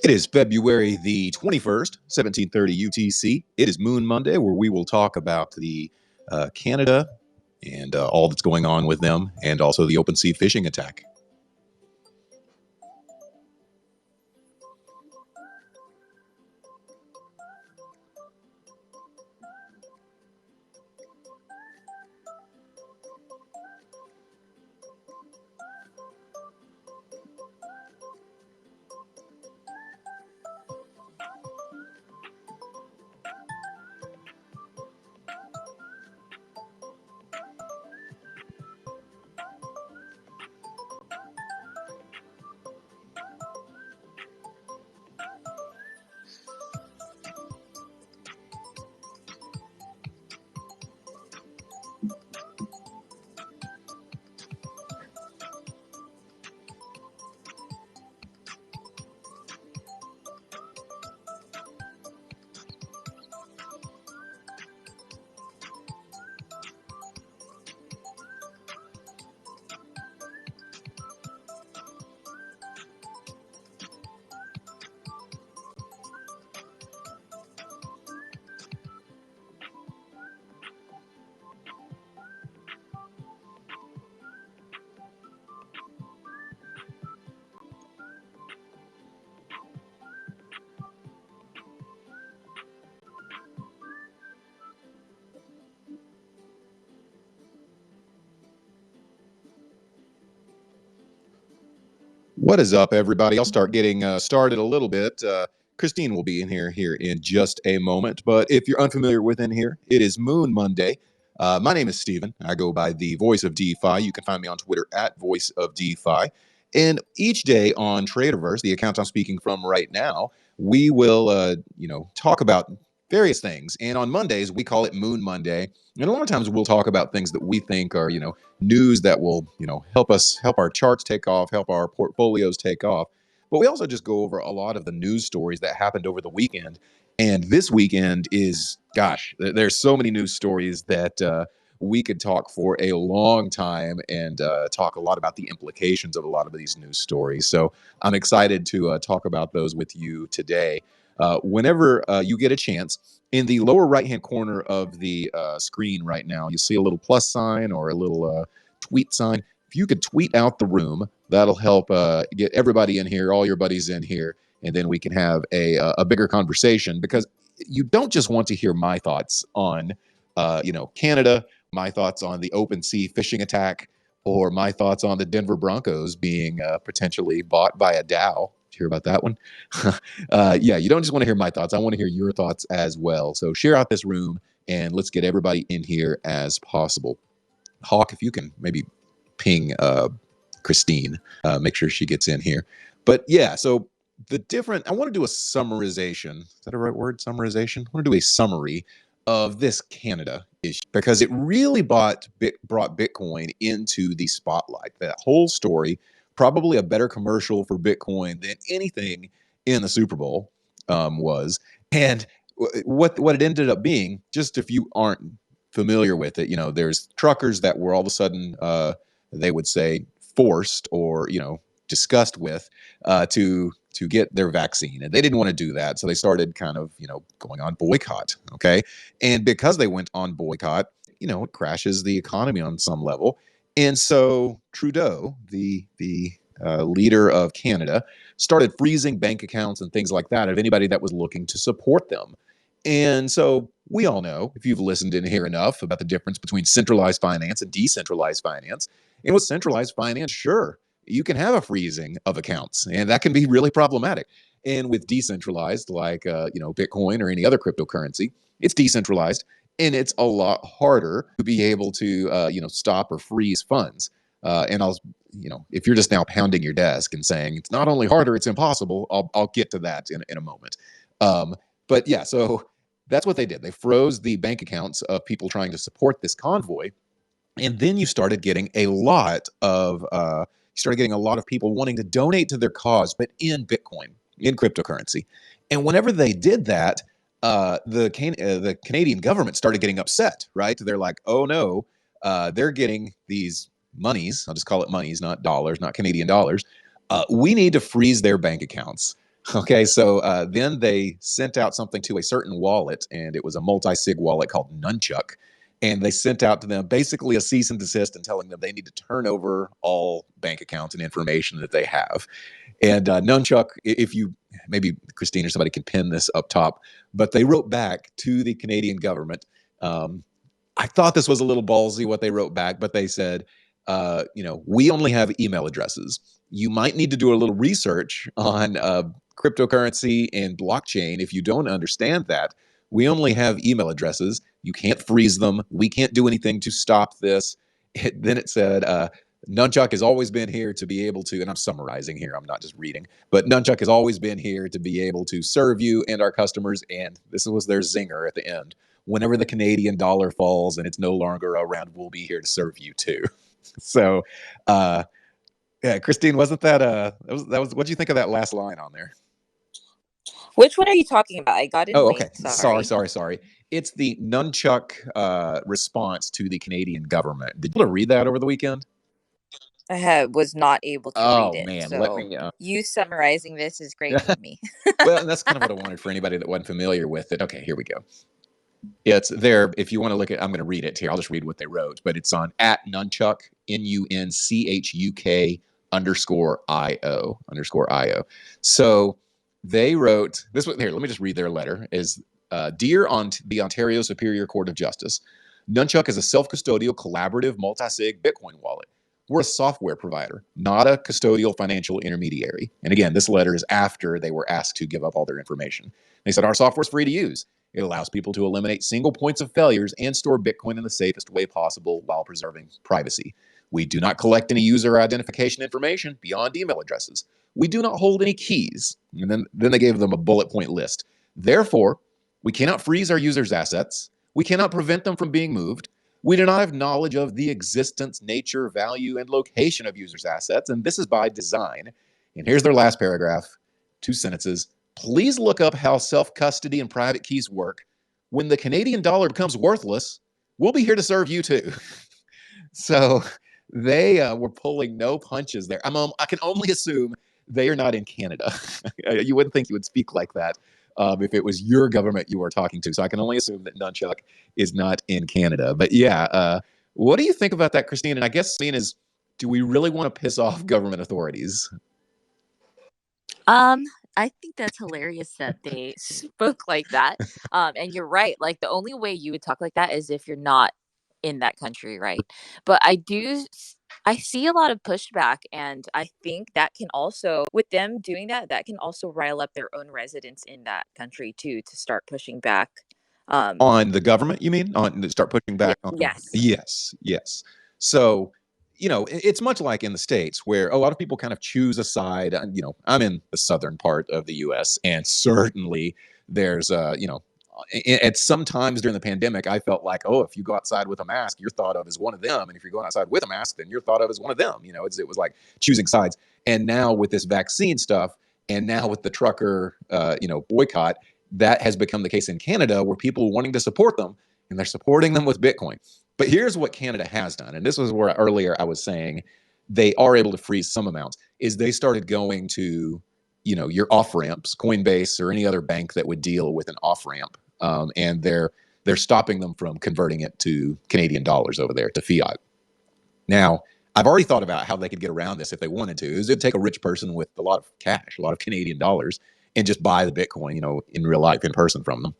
It is February the 21st, 1730 UTC. It is Moon Monday, where we will talk about the Canada and all that's going on with them, and also the OpenSea phishing attack. What is up, everybody? I'll start getting started a little bit. Christine will be in here in just a moment. But if you're unfamiliar with in here, it is Moon Monday. My name is Steven. I go by the Voice of DeFi. You can find me on Twitter at Voice of DeFi. And each day on TRADERVERSE, the account I'm speaking from right now, we will, talk about various things. And on Mondays, we call it Moon Monday. And a lot of times we'll talk about things that we think are, news that will, help our charts take off, help our portfolios take off. But we also just go over a lot of the news stories that happened over the weekend. And this weekend is, gosh, there's so many news stories that we could talk for a long time and talk a lot about the implications of a lot of these news stories. So I'm excited to talk about those with you today. Whenever you get a chance, in the lower right-hand corner of the screen right now, you see a little plus sign or a little tweet sign. If you could tweet out the room, that'll help get everybody in here, all your buddies in here, and then we can have a bigger conversation, because you don't just want to hear my thoughts on, Canada, my thoughts on the OpenSea phishing attack, or my thoughts on the Denver Broncos being potentially bought by a DAO. Did you hear about that one? Yeah, you don't just want to hear my thoughts. I want to hear your thoughts as well. So share out this room and let's get everybody in here as possible. Hawk, if you can maybe ping Christine, make sure she gets in here. But yeah, so I want to do a summarization. Is that a right word? Summarization? I want to do a summary of this Canada issue, because it really brought Bitcoin into the spotlight. That whole story, probably a better commercial for Bitcoin than anything in the Super Bowl was. And what it ended up being, just if you aren't familiar with it, there's truckers that were all of a sudden, they would say, forced or, discussed with to get their vaccine. And they didn't want to do that. So they started kind of, going on boycott. Okay. And because they went on boycott, it crashes the economy on some level. And so Trudeau, the leader of Canada, started freezing bank accounts and things like that of anybody that was looking to support them. And so we all know, if you've listened in here enough, about the difference between centralized finance and decentralized finance. And with centralized finance, sure, you can have a freezing of accounts, and that can be really problematic. And with decentralized, like Bitcoin or any other cryptocurrency, it's decentralized, and it's a lot harder to be able to stop or freeze funds. And if you're just now pounding your desk and saying it's not only harder, it's impossible, I'll get to that in a moment. But yeah, so that's what they did. They froze the bank accounts of people trying to support this convoy, and then you started getting a lot of people wanting to donate to their cause, but in Bitcoin, in cryptocurrency. And whenever they did that, the Canadian government started getting upset. Right? They're like, oh no, they're getting these monies. I'll just call it monies, not dollars, not Canadian dollars. We need to freeze their bank accounts. Okay, so then they sent out something to a certain wallet, and it was a multi-sig wallet called Nunchuck. And they sent out to them basically a cease and desist and telling them they need to turn over all bank accounts and information that they have. And Nunchuck, if you maybe Christine or somebody can pin this up top, but they wrote back to the Canadian government. I thought this was a little ballsy what they wrote back, but they said, we only have email addresses. You might need to do a little research on cryptocurrency and blockchain if you don't understand that. We only have email addresses. You can't freeze them. We can't do anything to stop this. Then it said, Nunchuck has always been here to be able to, and I'm summarizing here, I'm not just reading, but Nunchuck has always been here to be able to serve you and our customers. And this was their zinger at the end. Whenever the Canadian dollar falls and it's no longer around, we'll be here to serve you too. So, yeah, Christine, wasn't that was what do you think of that last line on there? Which one are you talking about? I got in Oh, late. okay. Sorry. It's the Nunchuck response to the Canadian government. Did you read that over the weekend? I was not able to read Oh it. man, let So me. you summarizing this is great for me. Well, and that's kind of what I wanted for anybody that wasn't familiar with it. Okay, here we go. It's there. If you want to look at, I'm going to read it here. I'll just read what they wrote, but it's on at Nunchuck, NUNCHUK _IO. So they wrote this one here. Let me just read their letter. Is Dear on the Ontario Superior Court of Justice, Nunchuck is a self-custodial collaborative multi-sig Bitcoin wallet. We're a software provider, not a custodial financial intermediary. And again, this letter is after they were asked to give up all their information. They said our software is free to use. It allows people to eliminate single points of failures and store Bitcoin in the safest way possible while preserving privacy. We do not collect any user identification information beyond email addresses. We do not hold any keys. And then they gave them a bullet point list. Therefore, we cannot freeze our users' assets. We cannot prevent them from being moved. We do not have knowledge of the existence, nature, value, and location of users' assets, and this is by design. And here's their last paragraph, 2 sentences. Please look up how self-custody and private keys work. When the Canadian dollar becomes worthless, we'll be here to serve you too. So they were pulling no punches there. I can only assume they are not in Canada. You wouldn't think you would speak like that if it was your government you were talking to. So I can only assume that Nunchuck is not in Canada. But yeah, what do you think about that, Christine? And I guess do we really want to piss off government authorities? I think that's hilarious that they spoke like that. And you're right. Like the only way you would talk like that is if you're not in that country, right? But I see a lot of pushback, and I think that can also, with them doing that, that can also rile up their own residents in that country too to start pushing back. On the government, you mean? On start pushing Yeah, back on? yes. Yes. So, it's much like in the States where a lot of people kind of choose a side. I'm in the southern part of the U.S., and certainly there's, at some times during the pandemic, I felt like, oh, if you go outside with a mask, you're thought of as one of them, and if you're going outside with a mask, then you're thought of as one of them. It was like choosing sides. And now with this vaccine stuff, and now with the trucker, boycott, that has become the case in Canada where people are wanting to support them and they're supporting them with Bitcoin. But here's what Canada has done. And this was where earlier I was saying they are able to freeze some amounts is they started going to, your off ramps, Coinbase or any other bank that would deal with an off ramp. And they're stopping them from converting it to Canadian dollars over there to fiat. Now, I've already thought about how they could get around this if they wanted to. Is it take a rich person with a lot of cash, a lot of Canadian dollars, and just buy the Bitcoin, in real life, in person from them.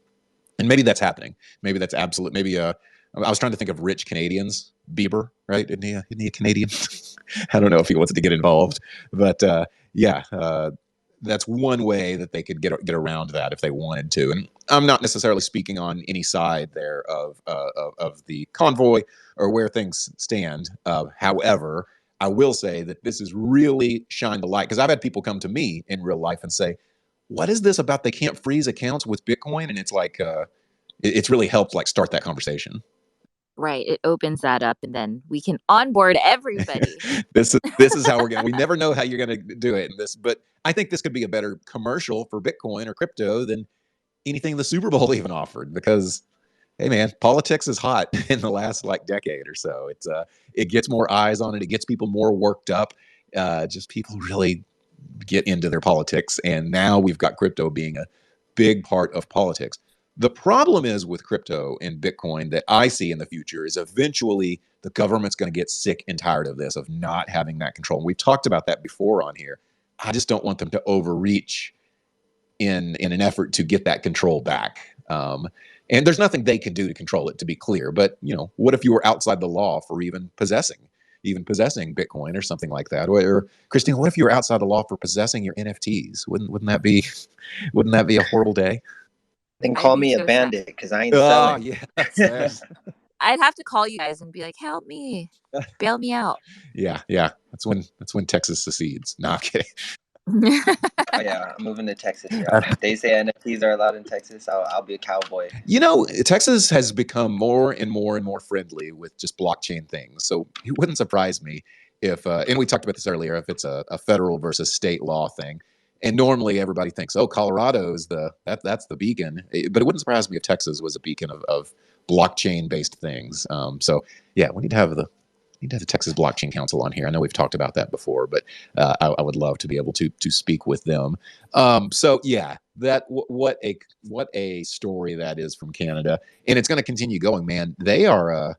And maybe that's happening. Maybe that's absolute. Maybe I was trying to think of rich Canadians. Bieber, right? Isn't he a Canadian? I don't know if he wants to get involved, but yeah, that's one way that they could get around that if they wanted to. And I'm not necessarily speaking on any side there of the convoy or where things stand. However, I will say that this has really shined the light because I've had people come to me in real life and say, what is this about they can't freeze accounts with Bitcoin? And it's like, it's really helped like start that conversation. Right. It opens that up and then we can onboard everybody. This is how we never know how you're gonna do it in this, but I think this could be a better commercial for Bitcoin or crypto than anything the Super Bowl even offered because hey man, politics is hot in the last like decade or so. It gets more eyes on it, it gets people more worked up. Just people really get into their politics. And now we've got crypto being a big part of politics. The problem is with crypto and Bitcoin that I see in the future is eventually the government's going to get sick and tired of this, of not having that control. And we've talked about that before on here. I just don't want them to overreach in an effort to get that control back. And there's nothing they can do to control it, to be clear. But, you know, what if you were outside the law for even possessing Bitcoin or something like that? Or Christine, what if you were outside the law for possessing your NFTs? Wouldn't that be a horrible day? Then call me a bandit because I ain't Oh, selling. yes. I'd have to call you guys and be like, help me, bail me out. Yeah. That's when Texas secedes. No, I'm kidding. Oh, yeah, I'm moving to Texas. Yeah. If they say NFTs are allowed in Texas, I'll be a cowboy. You know, Texas has become more and more friendly with just blockchain things. So it wouldn't surprise me if, and we talked about this earlier, if it's a federal versus state law thing. And normally everybody thinks, oh, Colorado is that's the beacon. But it wouldn't surprise me if Texas was a beacon of blockchain based things. So yeah, we need to have the Texas Blockchain Council on here. I know we've talked about that before, but I would love to be able to speak with them. So yeah, what a story that is from Canada, and it's going to continue going, man. They are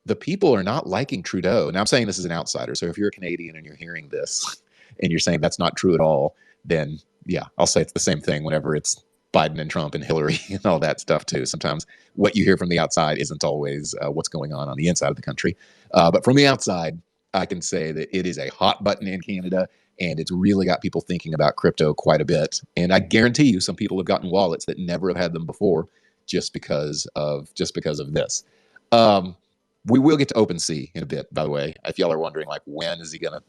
the people are not liking Trudeau. Now I'm saying this as an outsider, so if you're a Canadian and you're hearing this and you're saying that's not true at all, then yeah, I'll say it's the same thing whenever it's Biden and Trump and Hillary and all that stuff too. Sometimes what you hear from the outside isn't always what's going on the inside of the country. But from the outside, I can say that it is a hot button in Canada, and it's really got people thinking about crypto quite a bit. And I guarantee you, some people have gotten wallets that never have had them before, just because of this. We will get to OpenSea in a bit, by the way. If y'all are wondering, like, when's he gonna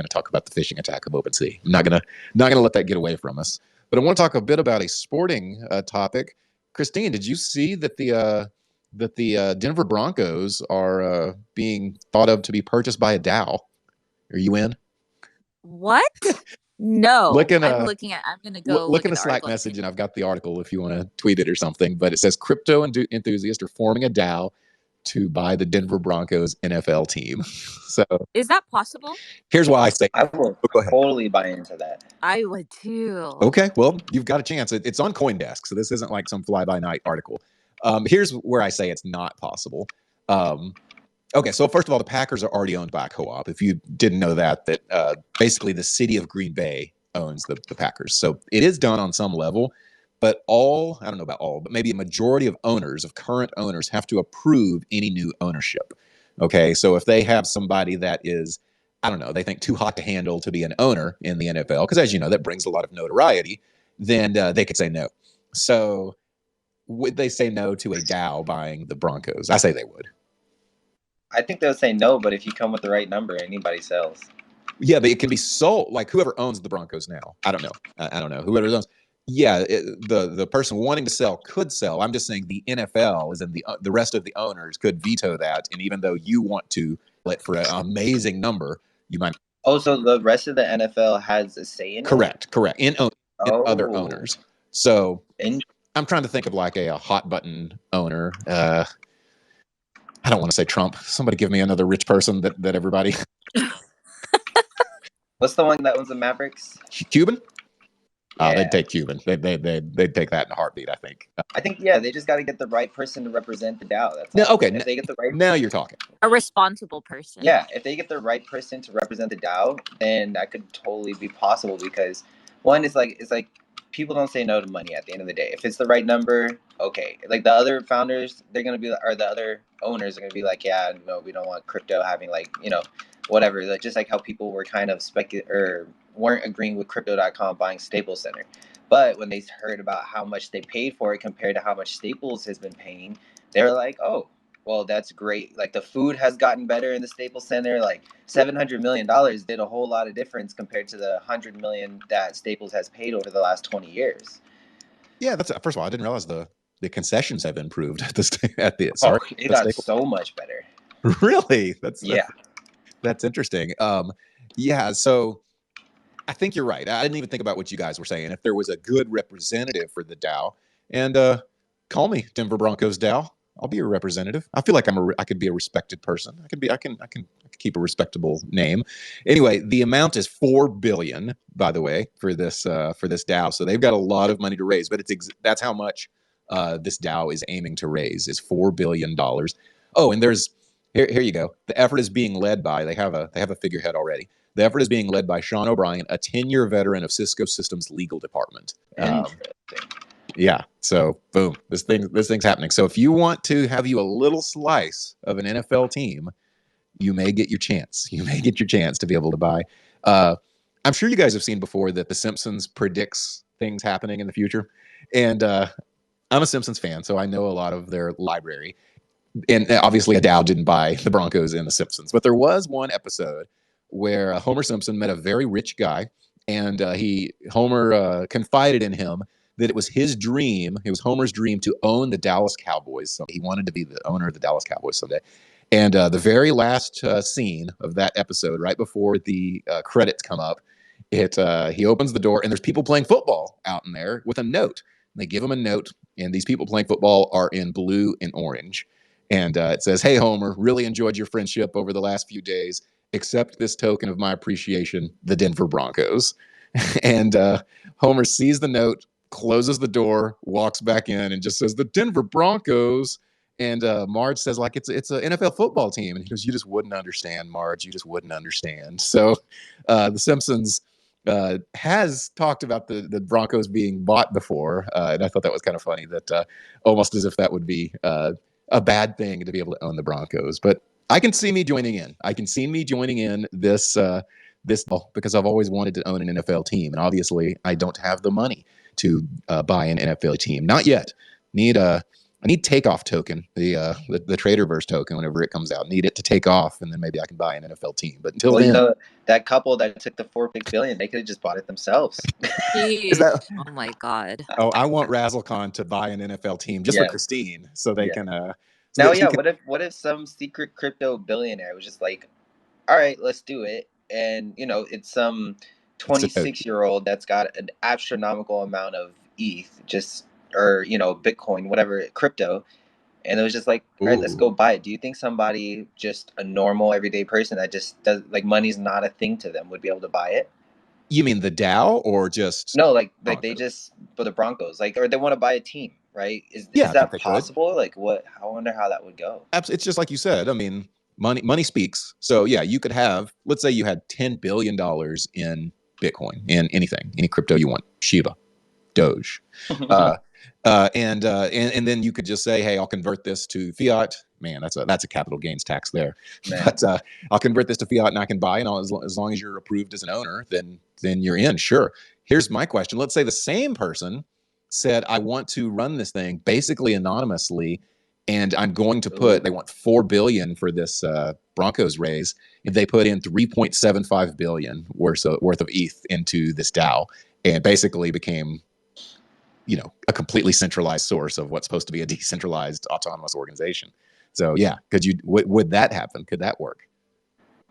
talk about the phishing attack of OpenSea? I'm not gonna let that get away from us. But I want to talk a bit about a sporting topic. Christine, did you see that the Denver Broncos are being thought of to be purchased by a DAO? Are you in? What? No. I'm going to go look in a Slack message, and I've got the article if you want to tweet it or something. But it says crypto enthusiasts are forming a DAO to buy the Denver Broncos NFL team. So is that possible? Here's why I say I will totally buy into that. I would too. Okay, well, you've got a chance. It's on CoinDesk, so this isn't like some fly-by-night article. Here's where I say it's not possible. Okay, so first of all, the Packers are already owned by a co-op. If you didn't know that basically the city of Green Bay owns the Packers. So it is done on some level, but I don't know about all, but maybe a majority of current owners have to approve any new ownership. Okay, so if they have somebody that is, I don't know, they think too hot to handle to be an owner in the NFL, because as you know, that brings a lot of notoriety, then they could say no. So would they say no to a DAO buying the Broncos? I say they would. I think they'll say no, but if you come with the right number, anybody sells. Yeah, but it can be sold. Like whoever owns the Broncos now, I don't know. Whoever owns, yeah, the person wanting to sell could sell. I'm just saying the NFL is in the rest of the owners could veto that, and even though you want to let for an amazing number, you might. Oh, so the rest of the NFL has a say in it? Correct. In other owners. So I'm trying to think of like a hot button owner. I don't want to say Trump. Somebody give me another rich person that everybody. What's the one that owns the Mavericks? Cuban? Yeah. They'd take Cuban. They'd take that in a heartbeat, I think. I think, yeah, they just got to get the right person to represent the DAO. That's no, okay. If they get the right, now you're talking. A responsible person. Yeah, if they get the right person to represent the DAO, then that could totally be possible, because one is it's like people don't say no to money at the end of the day. If it's the right number, okay. Like the other founders, they're going to be, or the other owners are going to be like, yeah, no, we don't want crypto having whatever. Like, just like how people were kind of weren't agreeing with crypto.com buying Staples Center. But when they heard about how much they paid for it compared to how much Staples has been paying, they were like, oh, well, that's great. Like the food has gotten better in the Staples Center. Like $700 million did a whole lot of difference compared to the $100 million that Staples has paid over the last 20 years. Yeah, that's first of all, I didn't realize the concessions have improved at it got so much better. Really? That's interesting. Yeah, so I think you're right. I didn't even think about what you guys were saying. If there was a good representative for the DAO, and call me Denver Broncos DAO, I'll be a representative. I feel like I could be a respected person. I can keep a respectable name. Anyway, the amount is $4 billion, by the way, for this DAO. So they've got a lot of money to raise, but that's how much this DAO is aiming to raise, is $4 billion. Oh, and here you go. The effort is being led by, they have a figurehead already. The effort is being led by Sean O'Brien, a 10-year veteran of Cisco Systems legal department. Yeah. So boom, this thing's happening. So if you want to have you a little slice of an NFL team, you may get your chance. You may get your chance to be able to buy. I'm sure you guys have seen before that The Simpsons predicts things happening in the future. And I'm a Simpsons fan, so I know a lot of their library. And obviously, Dow didn't buy the Broncos and the Simpsons, but there was one episode where Homer Simpson met a very rich guy, and Homer confided in him that it was his dream, it was Homer's dream to own the Dallas Cowboys. So he wanted to be the owner of the Dallas Cowboys someday. And the very last scene of that episode, right before the credits come up, he opens the door and there's people playing football out in there with a note. And they give him a note, and these people playing football are in blue and orange. And it says, "Hey, Homer, really enjoyed your friendship over the last few days. Accept this token of my appreciation, the Denver Broncos." And Homer sees the note, closes the door, walks back in, and just says, "The Denver Broncos." And Marge says, like, it's an NFL football team. And he goes, "You just wouldn't understand, Marge. You just wouldn't understand." So The Simpsons has talked about the Broncos being bought before. And I thought that was kind of funny, that almost as if that would be a bad thing to be able to own the Broncos. But I can see me joining in. I can see me joining in this because I've always wanted to own an NFL team. And obviously, I don't have the money to buy an NFL team. Not yet. I need takeoff token, the TRADERVERSE token, whenever it comes out. Need it to take off, and then maybe I can buy an NFL team. But until then, that couple that took the $4 billion, they could have just bought it themselves. Is that? Oh my God. Oh, I want Razzlecon to buy an NFL team just for Christine, so they can. Now, what if some secret crypto billionaire was just like, "All right, let's do it," and it's some 26-year-old that's got an astronomical amount of ETH, or Bitcoin, whatever, crypto, and it was just like, "All right, let's go buy it." Do you think somebody, just a normal everyday person that just does, like, money's not a thing to them, would be able to buy it? You mean the DAO or just No, like they just, for the Broncos, like, or they want to buy a team, right? Is I think that they possible? Could. Like, what? I wonder how that would go. It's just like you said. I mean, money speaks. So yeah, you could have, let's say you had $10 billion in Bitcoin, in anything, any crypto you want, Shiba, Doge, and then you could just say, "Hey, I'll convert this to fiat." Man, that's a capital gains tax there. But I'll convert this to fiat, and I can buy it. As long as you're approved as an owner, then you're in. Sure. Here's my question. Let's say the same person said, "I want to run this thing basically anonymously, and I'm going to put." They want $4 billion for this Broncos raise. If they put in $3.75 billion worth of ETH into this DAO, and basically became, a completely centralized source of what's supposed to be a decentralized autonomous organization. So yeah, would that happen? Could that work?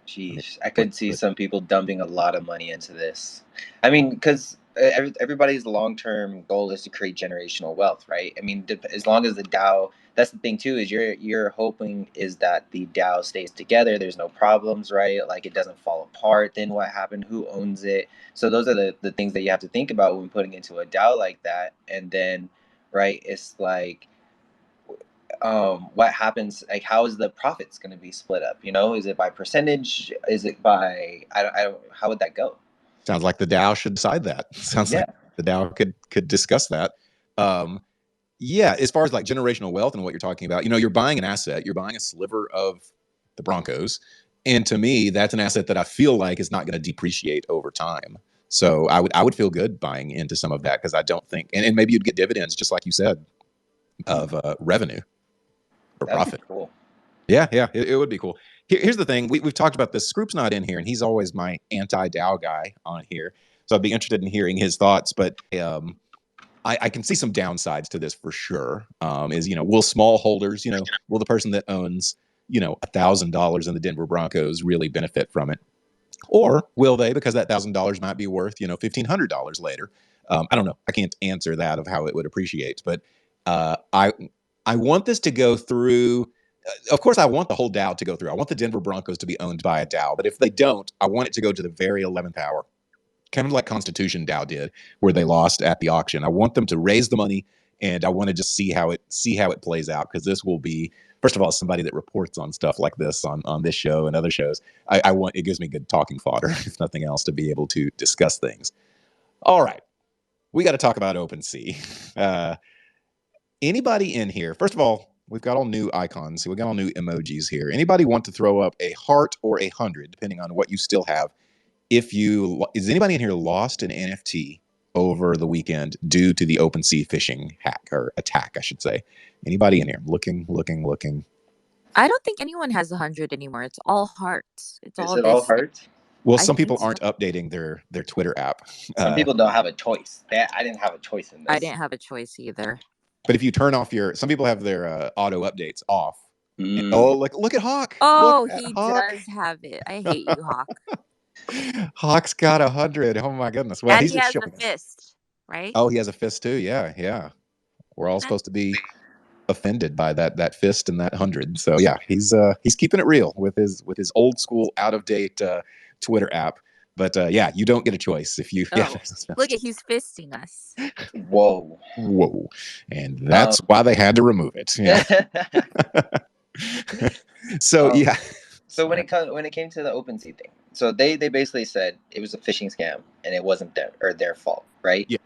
Jeez, I could see some people dumping a lot of money into this. I mean, because everybody's long-term goal is to create generational wealth, right? I mean, as long as the DAO, that's the thing too, is you're hoping is that the DAO stays together. There's no problems, right? Like, it doesn't fall apart. Then what happened? Who owns it? So those are the things that you have to think about when putting into a DAO like that. And then, right, it's like, what happens, like, how is the profits going to be split up? Is it by percentage? Is it by, I don't, how would that go? Sounds like the DAO should decide that. Sounds like the DAO could discuss that. Yeah, as far as like generational wealth and what you're talking about, you're buying an asset, you're buying a sliver of the Broncos, and to me, that's an asset that I feel like is not going to depreciate over time. So I would feel good buying into some of that, because I don't think, and maybe you'd get dividends, just like you said, of revenue or profit. Cool. Yeah, it would be cool. Here's the thing. We've talked about this. Scroop's not in here, and he's always my anti-DAO guy on here. So I'd be interested in hearing his thoughts. But I can see some downsides to this for sure. Will small holders, will the person that owns, $1,000 in the Denver Broncos really benefit from it? Or will they, because that $1,000 might be worth, $1,500 later? I don't know. I can't answer that of how it would appreciate. But I want this to go through of course, I want the whole DAO to go through. I want the Denver Broncos to be owned by a DAO. But if they don't, I want it to go to the very 11th hour, kind of like Constitution DAO did, where they lost at the auction. I want them to raise the money, and I want to just see how it plays out, because this will be, first of all, somebody that reports on stuff like this on this show and other shows. I want, it gives me good talking fodder, if nothing else, to be able to discuss things. All right, we got to talk about OpenSea. Anybody in here? First of all, we've got all new icons. We got all new emojis here. Anybody want to throw up a heart or 100, depending on what you still have? Is anybody in here lost an NFT over the weekend due to the OpenSea phishing hack, or attack, I should say? Anybody in here? Looking. I don't think anyone has 100 anymore. It's all hearts. It's Is all it all this. hearts? Well, I some think people so. aren't updating their Twitter app. Some people don't have a choice. I didn't have a choice in this. I didn't have a choice either. But if you turn off some people have their auto updates off. Mm. Oh, look at Hawk. Oh, Look at he Hawk. does have it. I hate you, Hawk. Hawk's got 100. Oh my goodness. Well, And he's he has showing a us. fist, right? Oh, he has a fist too. Yeah. We're all supposed to be offended by that fist and that 100. So yeah, he's keeping it real with his old school, out of date Twitter app. But yeah, you don't get a choice if you. Oh, Yeah, look at, he's fisting us. Whoa. And that's why they had to remove it. Yeah. So yeah. So when it came to the OpenSea thing, so they basically said it was a phishing scam and it wasn't their fault, right? Yeah.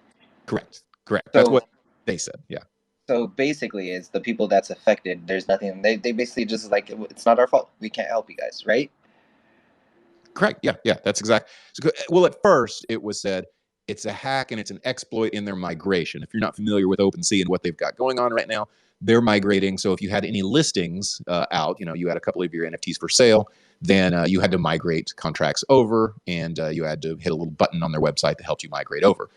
Correct. So, That's what they said. Yeah. So basically, it's the people that's affected. There's nothing. They basically just like, it's not our fault. We can't help you guys, right? Correct. Yeah. That's exactly. Well, at first it was said it's a hack and it's an exploit in their migration. If you're not familiar with OpenSea and what they've got going on right now, they're migrating. So if you had any listings out, you had a couple of your NFTs for sale, then you had to migrate contracts over, and you had to hit a little button on their website that helped you migrate over.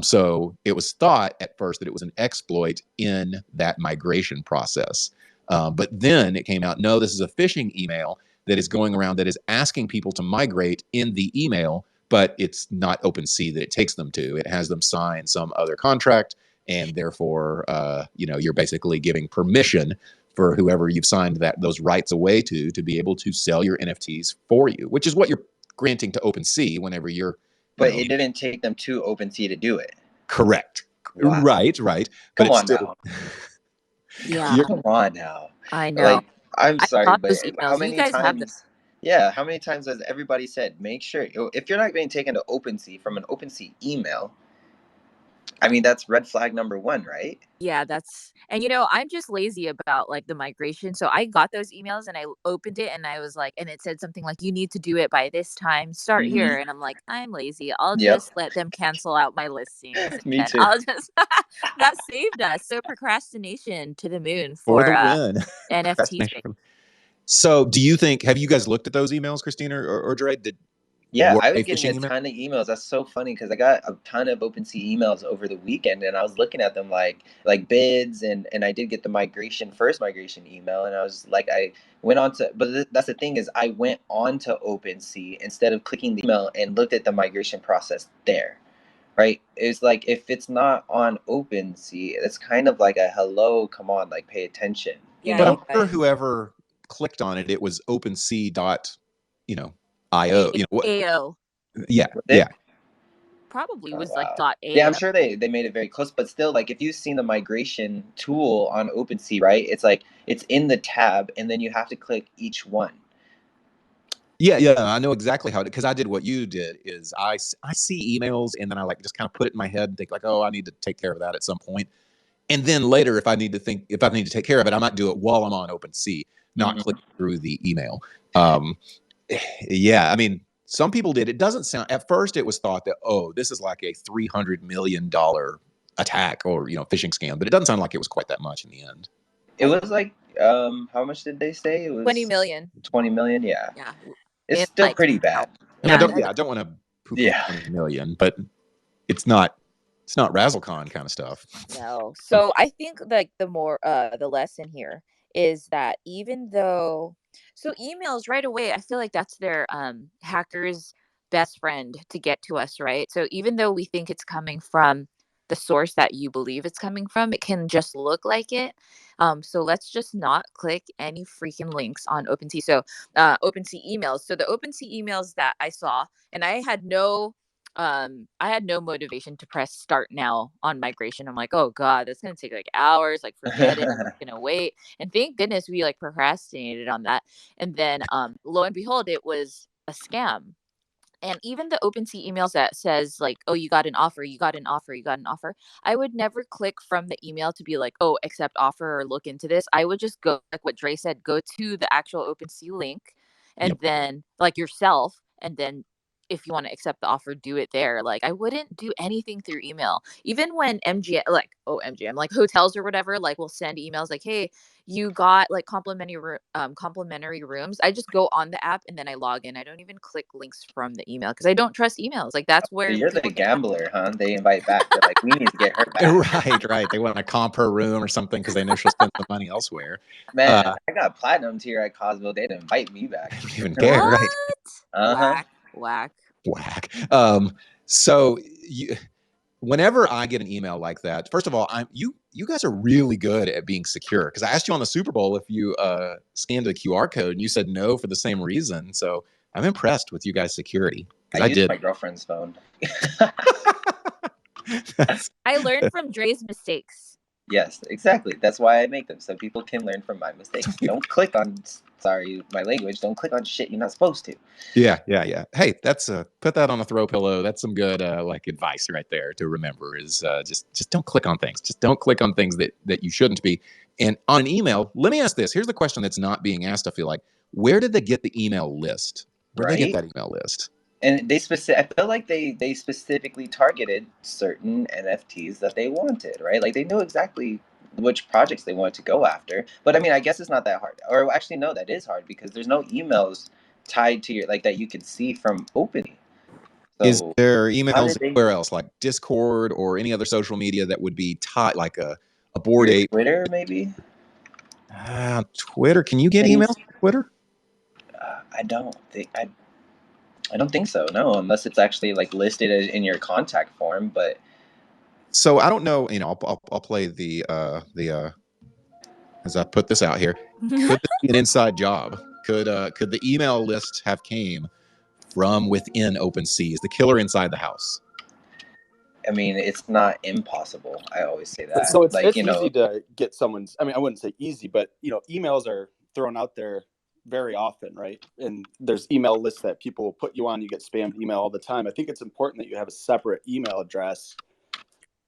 So it was thought at first that it was an exploit in that migration process. But then it came out, no, this is a phishing email that is going around that is asking people to migrate in the email, but it's not OpenSea that it takes them to. It has them sign some other contract, and therefore, you're basically giving permission for whoever you've signed those rights away to be able to sell your NFTs for you, which is what you're granting to OpenSea whenever you're. But it didn't take them to OpenSea to do it. Correct. Wow. Right. Come on now. Yeah. Come on now. I know. Like, I'm sorry, but how many times? Yeah, how many times has everybody said, make sure if you're not being taken to OpenSea from an OpenSea email? I mean, that's red flag number 1, right? Yeah, and I'm just lazy about like the migration. So I got those emails and I opened it and I was like, and it said something like, you need to do it by this time, start here. And I'm like, I'm lazy. I'll just let them cancel out my listings. Me too. I'll just, that saved us. So procrastination to the moon for the win. NFT. So do you think, have you guys looked at those emails, Christine or Dre? Yeah, I was getting a ton of emails. That's so funny because I got a ton of OpenSea emails over the weekend, and I was looking at them like bids, and I did get the first migration email, and I was like, I went on to, but that's the thing is, I went on to OpenSea instead of clicking the email and looked at the migration process there, right? It's like, if it's not on OpenSea, it's kind of like a hello, come on, like pay attention. But I'm sure whoever clicked on it was OpenSea .io. AO. Yeah. Probably was like .ao. Yeah, I'm sure they made it very close, but still, like, if you've seen the migration tool on OpenSea, right? It's like it's in the tab, and then you have to click each one. Yeah, I know exactly how, because I did what you did. Is I see emails, and then I just kind of put it in my head and think like, oh, I need to take care of that at some point. And then later, if I need to take care of it, I might do it while I'm on OpenSea, not click through the email. Yeah, I mean, some people did. It doesn't sound, at first it was thought that, oh, this is like a $300 million attack or, phishing scam, but it doesn't sound like it was quite that much in the end. It was like, how much did they say? It was 20 million. 20 million, yeah. Yeah. It's still pretty bad. And I don't want to poo-poo 20 million, but it's not Razzlecon kind of stuff. No. So I think like the lesson here is that even though, so emails right away, I feel like that's their hackers' best friend to get to us, right? So even though we think it's coming from the source that you believe it's coming from. It can just look like it. So let's just not click any freaking links on OpenSea. So OpenSea emails. So the OpenSea emails that I saw, and I had no motivation to press start now on migration. I'm like, oh God, that's gonna take like hours. Like, forget it. I'm gonna wait. And thank goodness we like procrastinated on that. And then lo and behold, it was a scam. And even the OpenSea emails that says like, oh, you got an offer, you got an offer, you got an offer. I would never click from the email to be like, oh, accept offer or look into this. I would just go, like what Dre said, go to the actual OpenSea link and Yep. then like yourself. And then if you want to accept the offer, do it there. Like, I wouldn't do anything through email. Even when MGM, like, MGM, like hotels or whatever, like will send emails like, hey, you got like complimentary rooms. I just go on the app and then I log in. I don't even click links from the email because I don't trust emails. Like, that's So where you're the people get. gambler, huh? They invite back. They're like, we need to get her back. Right. They want to comp her room or something because they know she'll spend the money elsewhere. Man, I got platinum tier at Cosmo. They didn't invite me back. I don't even care, What? right? Uh-huh. Whack. Whack. So whenever I get an email like that, first of all, you guys are really good at being secure, because I asked you on the Super Bowl if you scanned a QR code and you said no for the same reason. So I'm impressed with you guys' security, because I I used did. my girlfriend's phone. I learned from Dre's mistakes. Yes, exactly. That's why I make them, so people can learn from my mistakes. Don't click on, sorry, my language, don't click on shit you're not supposed to. Yeah. Hey, that's put that on a throw pillow. That's some good like advice right there to remember, is just don't click on things. Just don't click on things that you shouldn't be. And on an email, let me ask this. Here's the question that's not being asked, I feel like. Where did they get the email list? Where did they get Right? that email list? And I feel like they specifically targeted certain NFTs that they wanted, right? Like they knew exactly which projects they wanted to go after. But I mean, I guess it's not that hard. Or actually, no, that is hard because there's no emails tied to your, like, that you can see from OpenSea. Is So there how emails did they? anywhere else, like Discord or any other social media that would be tied, like a Board Your Ape? Twitter, maybe? Twitter. Can you get Things. emails from Twitter? I don't think so. No, unless it's actually like listed in your contact form. But So I don't know. I'll play the as I put this out here. Could this be an inside job? Could the email list have came from within OpenSea? Is the killer inside the house? I mean, it's not impossible. I always say that. So it's Like, easy to get someone's. I mean, I wouldn't say easy, but emails are thrown out there very often, right? And there's email lists that people put you on. You get spammed email all the time. I think it's important that you have a separate email address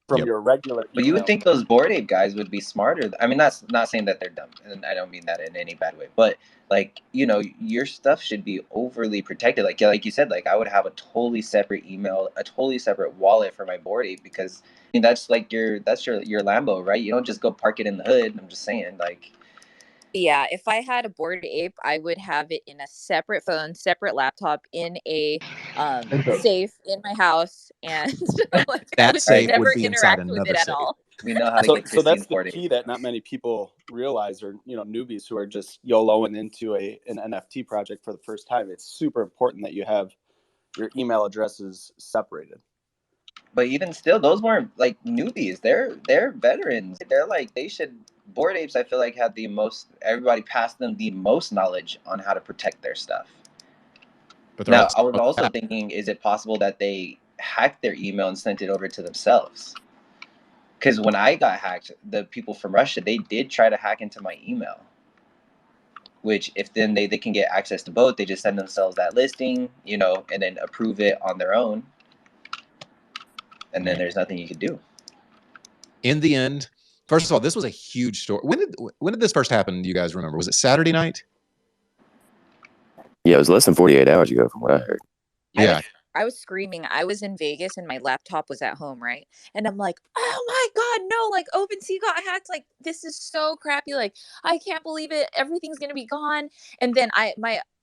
from Yep. your regular But you would email. think those Bored Ape guys would be smarter. I mean, that's not saying that they're dumb, and I don't mean that in any bad way. But like, your stuff should be overly protected. Like you said, like I would have a totally separate email, a totally separate wallet for my Bored Ape, because I mean that's like your Lambo, right? You don't just go park it in the hood. I'm just saying, like. Yeah, if I had a Bored Ape, I would have it in a separate phone, separate laptop, in a safe in my house, and like I That would All right, safe would never be inside interact with it another at safe. all. we know how to So, get so that's Christine's the Bored key Ape. that not many people realize, or newbies who are just YOLOing into an NFT project for the first time. It's super important that you have your email addresses separated. But even still, those weren't like newbies. They're veterans. They're like they should. Bored Apes, I feel like, had the most. Everybody passed them the most knowledge on how to protect their stuff. But they're Now, also I was also thinking, is it possible that they hacked their email and sent it over to themselves? Because when I got hacked, the people from Russia, they did try to hack into my email. Which, if then they can get access to both, they just send themselves that listing, and then approve it on their own. And then there's nothing you could do. In the end, first of all, this was a huge story. When did this first happen? Do you guys remember? Was it Saturday night? Yeah, it was less than 48 hours ago from what I heard. Yeah. I was screaming. I was in Vegas and my laptop was at home, right? And I'm like, oh my God, no, like OpenSea got hacked. Like, this is so crappy. Like, I can't believe it. Everything's gonna be gone. And then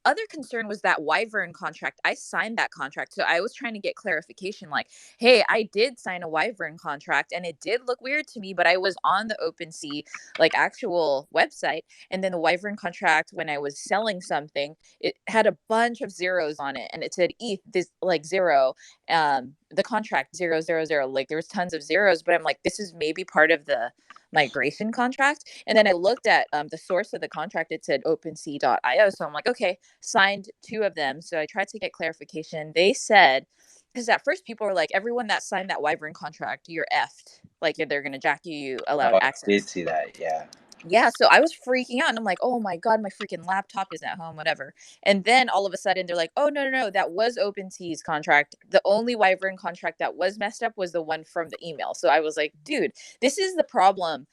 other concern was that Wyvern contract. I signed that contract. So I was trying to get clarification like, hey, I did sign a Wyvern contract and it did look weird to me, but I was on the OpenSea like actual website. And then the Wyvern contract, when I was selling something, it had a bunch of zeros on it and it said ETH this like zero, the contract 000, like there was tons of zeros, but I'm like, this is maybe part of the migration contract. And then I looked at the source of the contract. It said OpenSea.io. So I'm like, okay, signed 2 of them. So I tried to get clarification. They said, because at first people were like, everyone that signed that Wyvern contract, you're effed. Like they're going to jack you allowed Oh, I access. did see that. Yeah. Yeah, so I was freaking out and I'm like, oh my God, my freaking laptop is at home, whatever. And then all of a sudden they're like, oh, no, that was OpenSea's contract. The only Wyvern contract that was messed up was the one from the email. So I was like, dude, this is the problem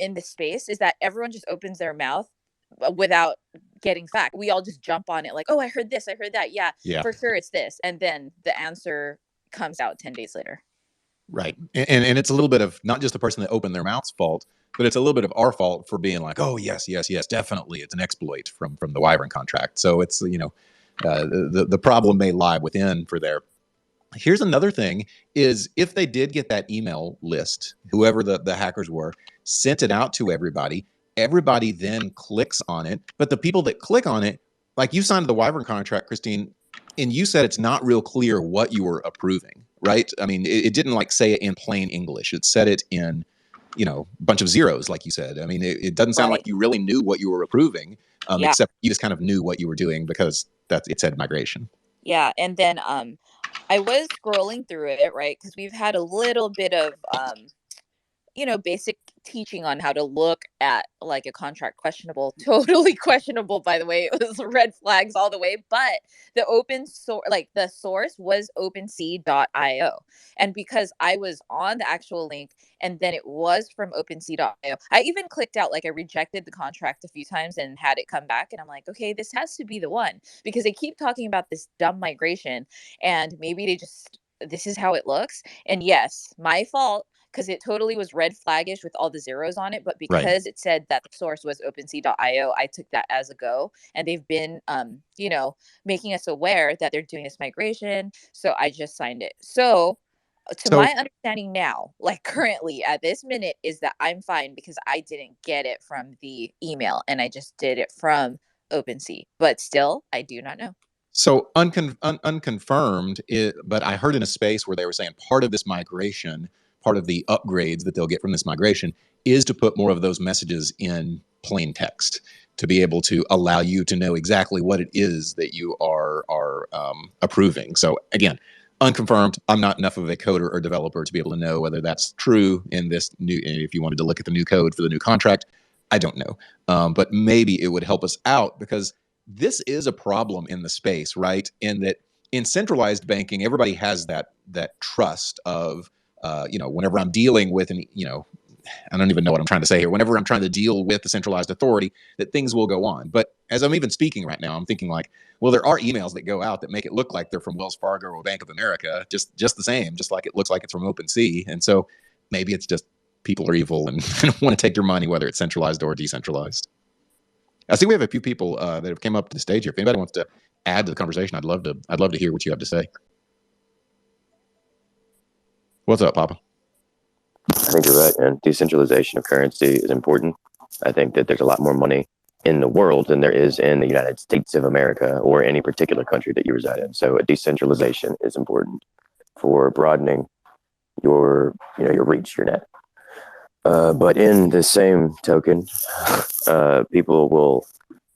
in this space, is that everyone just opens their mouth without getting fact. We all just jump on it like, oh, I heard this, I heard that. Yeah, for sure it's this. And then the answer comes out 10 days later. Right. And it's a little bit of not just the person that opened their mouth's fault, but it's a little bit of our fault for being like, oh, yes, definitely. It's an exploit from the Wyvern contract. So it's, the problem may lie within for there. Here's another thing is if they did get that email list, whoever the hackers were, sent it out to everybody then clicks on it. But the people that click on it, like you signed the Wyvern contract, Christine, and you said it's not real clear what you were approving, right? I mean, it didn't like say it in plain English. It said it in, a bunch of zeros, like you said. I mean, it doesn't sound like you really knew what you were approving, except you just kind of knew what you were doing because it said migration. Yeah, and then I was scrolling through it, right? Because we've had a little bit of basic teaching on how to look at like a contract questionable, totally questionable, by the way. It was red flags all the way, but the open source, like the source was OpenSea.io. And because I was on the actual link and then it was from OpenSea.io, I even clicked out, like I rejected the contract a few times and had it come back. And I'm like, okay, this has to be the one, because they keep talking about this dumb migration and maybe this is how it looks. And yes, my fault, because it totally was red flaggish with all the zeros on it. But because it said that the source was OpenSea.io, I took that as a go. And they've been, making us aware that they're doing this migration. So I just signed it. So my understanding now, like currently at this minute, is that I'm fine because I didn't get it from the email and I just did it from OpenSea. But still, I do not know. So unconfirmed, but I heard in a space where they were saying part of this migration, part of the upgrades that they'll get from this migration is to put more of those messages in plain text to be able to allow you to know exactly what it is that you are approving. So again, unconfirmed. I'm not enough of a coder or developer to be able to know whether that's true in this new, if you wanted to look at the new code for the new contract, I don't know. But maybe it would help us out because this is a problem in the space, right? In that in centralized banking, everybody has that trust of, whenever I'm dealing with I don't even know what I'm trying to say here. Whenever I'm trying to deal with the centralized authority, that things will go on. But as I'm even speaking right now, I'm thinking like, well, there are emails that go out that make it look like they're from Wells Fargo or Bank of America, just the same, just like it looks like it's from OpenSea. And so maybe it's just people are evil and want to take your money, whether it's centralized or decentralized. I see we have a few people that have came up to the stage here. If anybody wants to add to the conversation, I'd love to hear what you have to say. What's up, Papa? I think you're right, and decentralization of currency is important. I think that there's a lot more money in the world than there is in the United States of America or any particular country that you reside in. So a decentralization is important for broadening your reach, your net. But in the same token, people will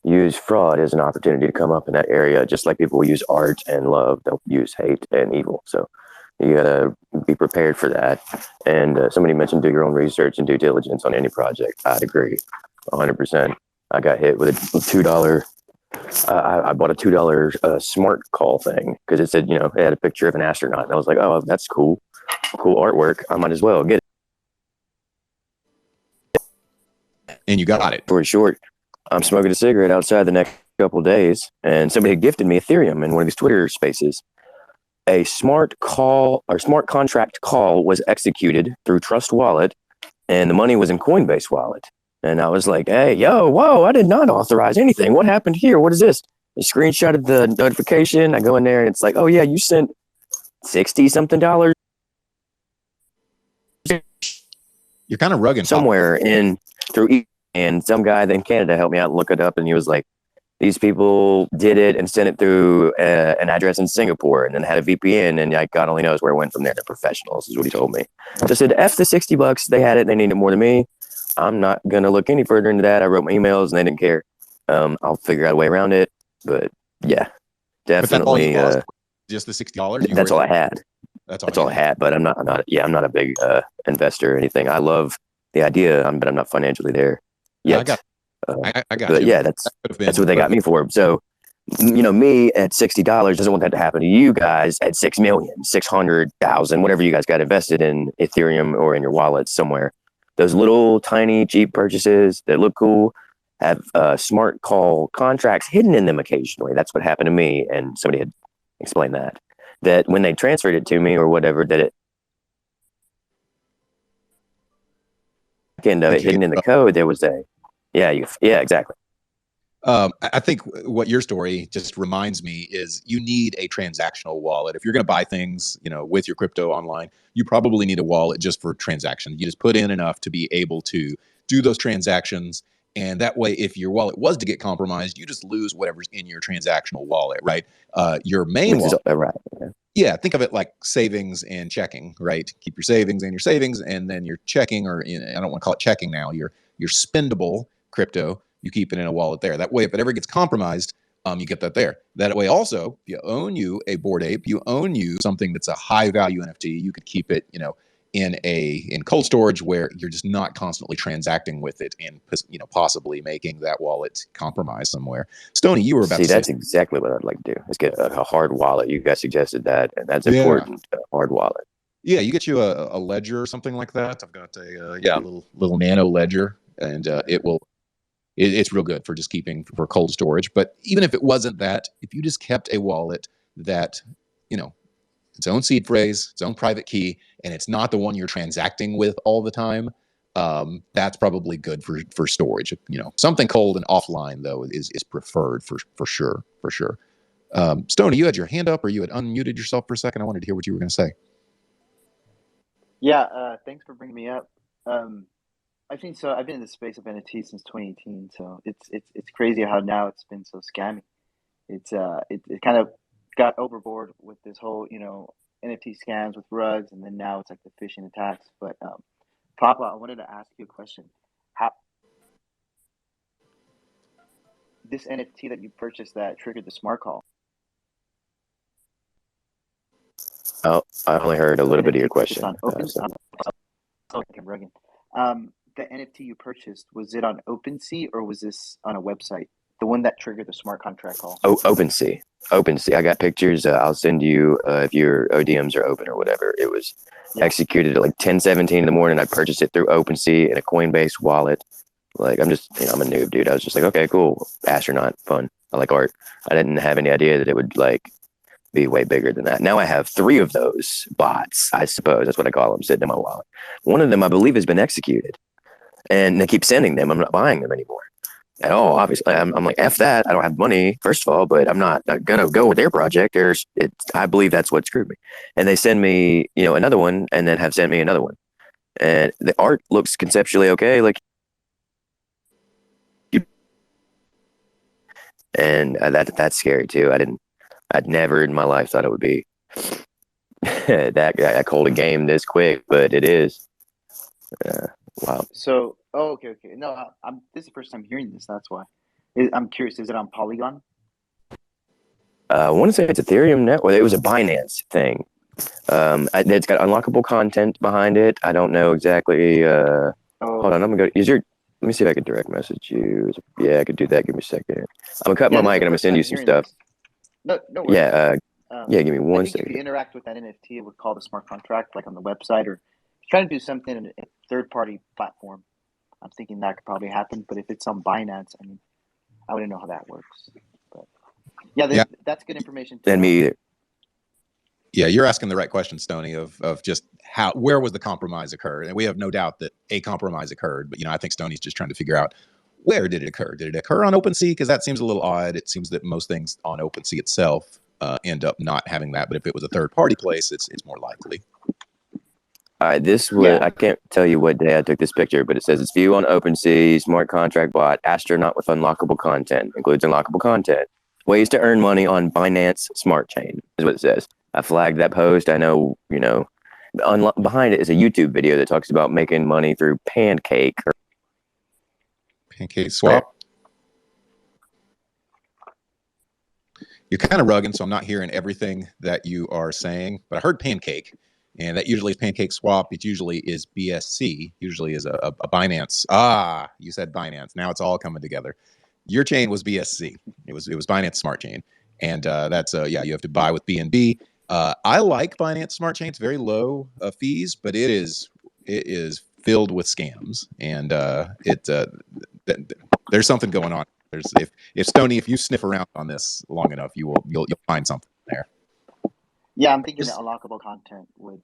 use fraud as an opportunity to come up in that area, just like people will use art and love. They'll use hate and evil. So you gotta be prepared for that. And somebody mentioned do your own research and due diligence on any project. I'd agree 100%. I got hit with a $2. I bought a $2 smart call thing because it said, it had a picture of an astronaut. And I was like, oh, that's cool. Cool artwork. I might as well get it. And you got it. For short, I'm smoking a cigarette outside the next couple of days, and somebody had gifted me Ethereum in one of these Twitter spaces. A smart contract call was executed through Trust Wallet, and the money was in Coinbase Wallet. And I was like, hey, whoa, I did not authorize anything. What happened here? What is this? a screenshot of the notification. I go in there and it's like, oh yeah, you sent 60 something dollars You're kind of rugging somewhere in through and some guy in Canada helped me out and look it up, and he was like, these people did it and sent it through an address in Singapore and then had a VPN, and like, God only knows where it went from there. They're professionals, is what he told me. So I said, F the $60. They had it. They needed more than me. I'm not going to look any further into that. I wrote my emails and they didn't care. I'll figure out a way around it. But yeah, definitely. Just the $60. That's all I had. That's all I had. But I'm not a big investor or anything. I love the idea, but I'm not financially there yet. I got but you. Yeah, that's what they got me for. So, me at $60 doesn't want that to happen to you guys at 6,600,000, whatever you guys got invested in Ethereum or in your wallet somewhere. Those little tiny cheap purchases that look cool have smart call contracts hidden in them occasionally. That's what happened to me, and somebody had explained that when they transferred it to me or whatever, that it end of it hidden in the code, there was a yeah, exactly. I think what your story just reminds me is you need a transactional wallet. If you're going to buy things, with your crypto online, you probably need a wallet just for transactions. You just put in enough to be able to do those transactions. And that way, if your wallet was to get compromised, you just lose whatever's in your transactional wallet, right? Your main wallet. Right. Yeah, think of it like savings and checking, right? Keep your savings in your savings, and then your checking, or I don't want to call it checking now, your spendable crypto, you keep it in a wallet there. That way, if it ever gets compromised, you get that there. That way also, if you own a Bored Ape, you own something that's a high value NFT, you could keep it, in cold storage where you're just not constantly transacting with it and, possibly making that wallet compromised somewhere. Stoney, you were about to say. That's exactly what I'd like to do. Let's get a hard wallet. You guys suggested that, and that's important. A hard wallet. Yeah, you get you a ledger or something like that. I've got a little nano ledger, and it's real good for just keeping for cold storage. But even if it wasn't that, if you just kept a wallet that, its own seed phrase, its own private key, and it's not the one you're transacting with all the time, that's probably good for storage. Something cold and offline though is preferred for sure. Stoney, you had your hand up, or you had unmuted yourself for a second. I wanted to hear what you were going to say. Yeah, thanks for bringing me up. I think so. I've been in the space of NFT since 2018, so it's crazy how now it's been so scammy. It kind of got overboard with this whole NFT scams with rugs, and then now it's like the phishing attacks. But Papa, I wanted to ask you a question. How this NFT that you purchased that triggered the smart call? Oh, I only heard a little bit of your question. On OpenSea. The NFT you purchased, was it on OpenSea or was this on a website? The one that triggered the smart contract call? Oh, OpenSea. I got pictures. I'll send you if your ODMs are open or whatever. It was executed at like 10:17 in the morning. I purchased it through OpenSea in a Coinbase wallet. Like, I'm a noob, dude. I was just like, okay, cool. Astronaut, fun. I like art. I didn't have any idea that it would be way bigger than that. Now I have 3 of those bots, I suppose. That's what I call them, sitting in my wallet. One of them, I believe, has been executed. And they keep sending them. I'm not buying them anymore at all. Obviously, I'm like, F that. I don't have money, first of all, but I'm not going to go with their project. I believe that's what screwed me. And they send me, another one, and then have sent me another one. And the art looks conceptually okay. And that's scary too. I'd never in my life thought it would be that cold a game this quick, but it is. Wow. So, okay. No, this is the first time hearing this. That's why. I'm curious. Is it on Polygon? I want to say it's Ethereum network. It was a Binance thing. It's got unlockable content behind it. I don't know exactly. Hold on, I'm gonna go. Let me see if I can direct message you. Yeah, I could do that. Give me a second. I'm gonna cut my mic and I'm gonna send you some stuff. No worries. Yeah. Give me one second. If you interact with that NFT, it would call the smart contract, like on the website, or trying to do something in a third-party platform. I'm thinking that could probably happen, but if it's on Binance, I wouldn't know how that works. But that's good information. And me either. Yeah, you're asking the right question, Stoney, of just where was the compromise occurred? And we have no doubt that a compromise occurred, but I think Stoney's just trying to figure out Where did it occur? Did it occur on OpenSea? Because that seems a little odd. It seems that most things on OpenSea itself end up not having that. But if it was a third-party place, it's more likely. All right, this was, Yeah. I can't tell you what day I took this picture, but it says it's view on OpenSea, smart contract bot, astronaut with unlockable content, includes unlockable content. Ways to earn money on Binance Smart Chain is what it says. I flagged that post. I know, you know, behind it is a YouTube video that talks about making money through Pancake. Pancake swap. You're kind of rugging, so I'm not hearing everything that you are saying, but I heard Pancake. And that usually is Pancake Swap. It usually is BSC. Usually is a Binance. Ah, you said Binance. Now it's all coming together. Your chain was BSC. It was Binance Smart Chain, and that's yeah. You have to buy with BNB. I like Binance Smart Chain. It's very low fees, but it is filled with scams, and there's something going on. There's if Stoney, if you sniff around on this long enough, you'll find something there. Yeah, I'm thinking that unlockable content would,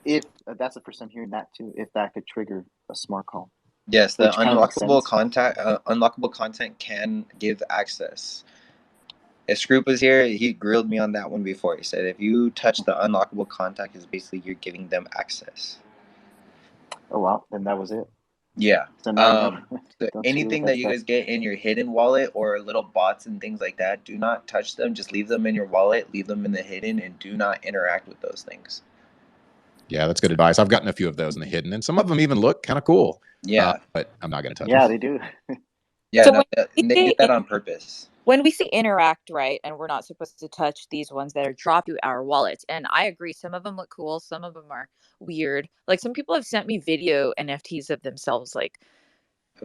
if that's the first time hearing that too, if that could trigger a smart call. Yes, the unlockable content can give access. If Scroop was here, he grilled me on that one before. He said if you touch the unlockable contact, is basically you're giving them access. Oh wow, then that was it. Yeah. So now anything that you guys get in your hidden wallet or little bots and things like that, do not touch them. Just leave them in your wallet, leave them in the hidden, and do not interact with those things. Yeah, that's good advice. I've gotten a few of those in the hidden, and some of them even look kind of cool. Yeah, but I'm not going to touch them. them. They do. Yeah, so they did that on purpose. When we say interact, right, and we're not supposed to touch these ones that are dropped to our wallets. And I agree, some of them look cool, some of them are weird. Like some people have sent me video NFTs of themselves, like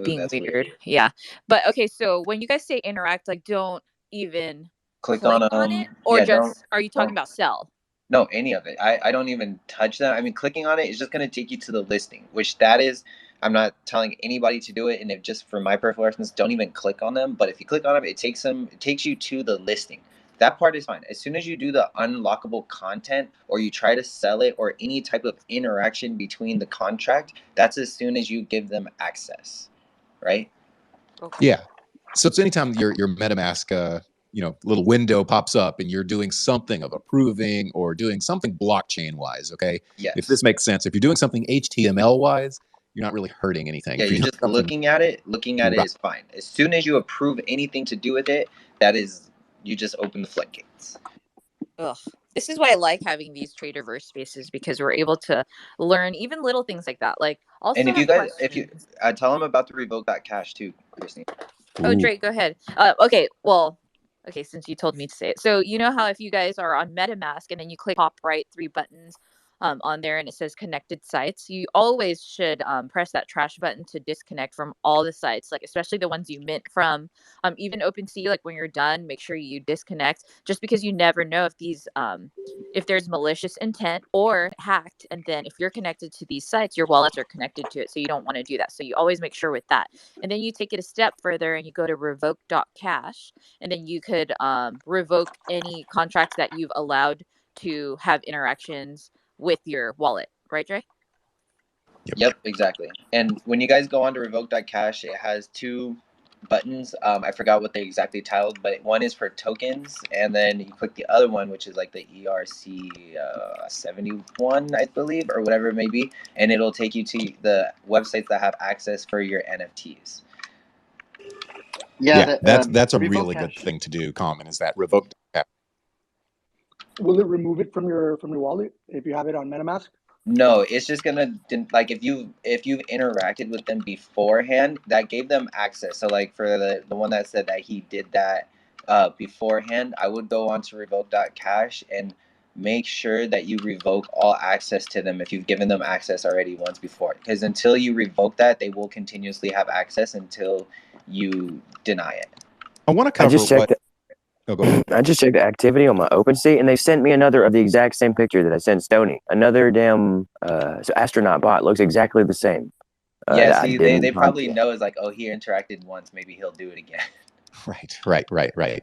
being weird. Yeah, but okay. So when you guys say interact, like don't even click on it, or just are you talking about sell? No, any of it. I don't even touch them. I mean, clicking on it is just going to take you to the listing, which that is, I'm not telling anybody to do it. And if just for my personal reference, don't even click on them. But if you click on them, it takes you to the listing. That part is fine. As soon as you do the unlockable content or you try to sell it or any type of interaction between the contract, that's as soon as you give them access, right? Okay. Yeah. So it's anytime your MetaMask little window pops up and you're doing something of approving or doing something blockchain wise. Okay. Yes. If this makes sense, if you're doing something HTML wise, you're not really hurting anything. Yeah, you're just looking at it. Looking at it is fine. As soon as you approve anything to do with it, that is, you just open the floodgates. Ugh. This is why I like having these Traderverse spaces, because we're able to learn even little things like that. Like also, and if you guys, tell them about the revoke.cash too, Christine. Oh, Drake, go ahead. Okay, well, okay, since you told me to say it. So you know how if you guys are on MetaMask and then you click top right 3 buttons on there and it says connected sites, you always should press that trash button to disconnect from all the sites, like especially the ones you mint from. Even OpenSea, like when you're done, make sure you disconnect, just because you never know if these if there's malicious intent or hacked, and then if you're connected to these sites, your wallets are connected to it, so you don't want to do that. So you always make sure with that. And then you take it a step further and you go to revoke.cash, and then you could revoke any contracts that you've allowed to have interactions with your wallet, right, Dre? Yep, exactly. And when you guys go on to revoke.cash, it has 2 buttons. I forgot what they exactly titled, but one is for tokens, and then you click the other one, which is like the ERC 71, I believe, or whatever it may be, and it'll take you to the websites that have access for your NFTs. Yeah, that's a really good thing to do. Common is that revoke. Will it remove it from your wallet if you have it on MetaMask? No, it's just gonna, like, if you've interacted with them beforehand, that gave them access. So like for the one that said that he did that beforehand, I would go on to revoke.cash and make sure that you revoke all access to them if you've given them access already once before. Because until you revoke that, they will continuously have access until you deny it. I want to cover I just checked the activity on my OpenSea, and they sent me another of the exact same picture that I sent Stoney. Another damn astronaut bot. Looks exactly the same. Yeah, see, they probably know it's like, oh, he interacted once, maybe he'll do it again. Right.